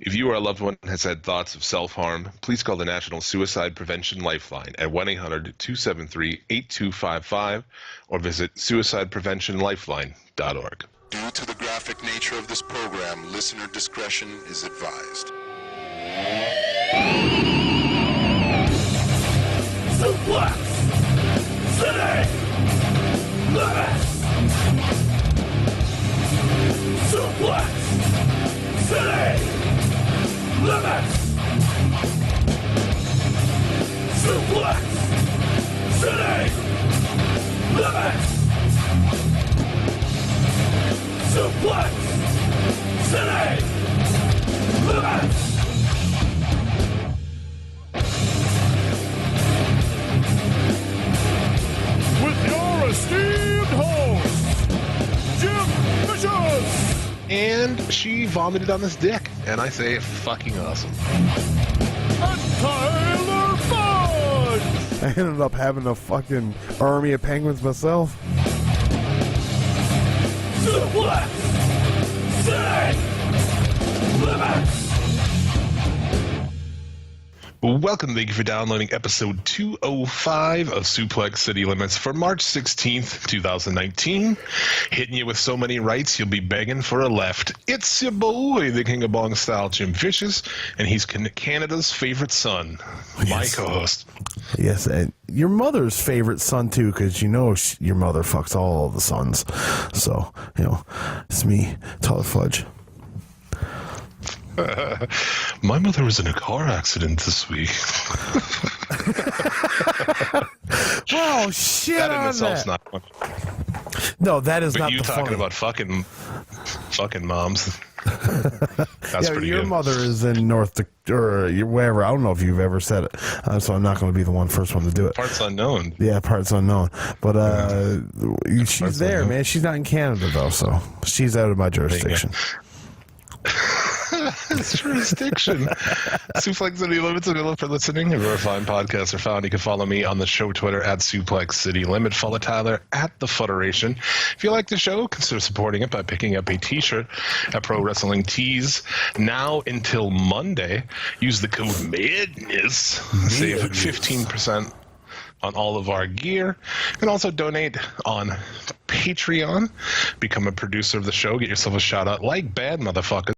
If you or a loved one has had thoughts of self-harm, please call the National Suicide Prevention Lifeline at 1-800-273-8255 or visit suicidepreventionlifeline.org. Due to the graphic nature of this program, listener discretion is advised. Suplex City Limits. Suplex City Limits. Suplex City Limits. Suplex City Limits. With your esteemed host, Jim Vicious. And she vomited on this dick, and I say fucking awesome. And Tyler Fudge. I ended up having a fucking army of penguins myself. Suplex City Limits. Welcome, thank you for downloading episode 205 of Suplex City Limits for March 16th, 2019. Hitting you with so many rights, you'll be begging for a left. It's your boy, the King of Bong Style, Jim Vicious, and he's Canada's favorite son, my co-host. Yes, and your mother's favorite son, too, because you know your mother fucks all the sons. So, you know, it's me, Tyler Fudge. My mother was in a car accident this week. Oh, shit that in on itself's that. not funny. No, that is But not you the talking funny. about fucking moms. That's pretty your good. mother is in North Dakota, or wherever. I don't know if you've ever said it, so I'm not going to be the first one to do it. Parts unknown. Yeah, parts unknown. But she's Parts there, unknown. man. She's not in Canada, though, so she's out of my jurisdiction. It's jurisdiction. Suplex City Limits, and for listening. Wherever fine podcasts are found, you can follow me on the show Twitter at Suplex City Limit. Follow Tyler at The Federation. If you like the show, consider supporting it by picking up a t-shirt at Pro Wrestling Tees. Now until Monday, use the code MADNESS. Save 15% on all of our gear. You can also donate on Patreon. Become a producer of the show. Get yourself a shout out like bad motherfuckers.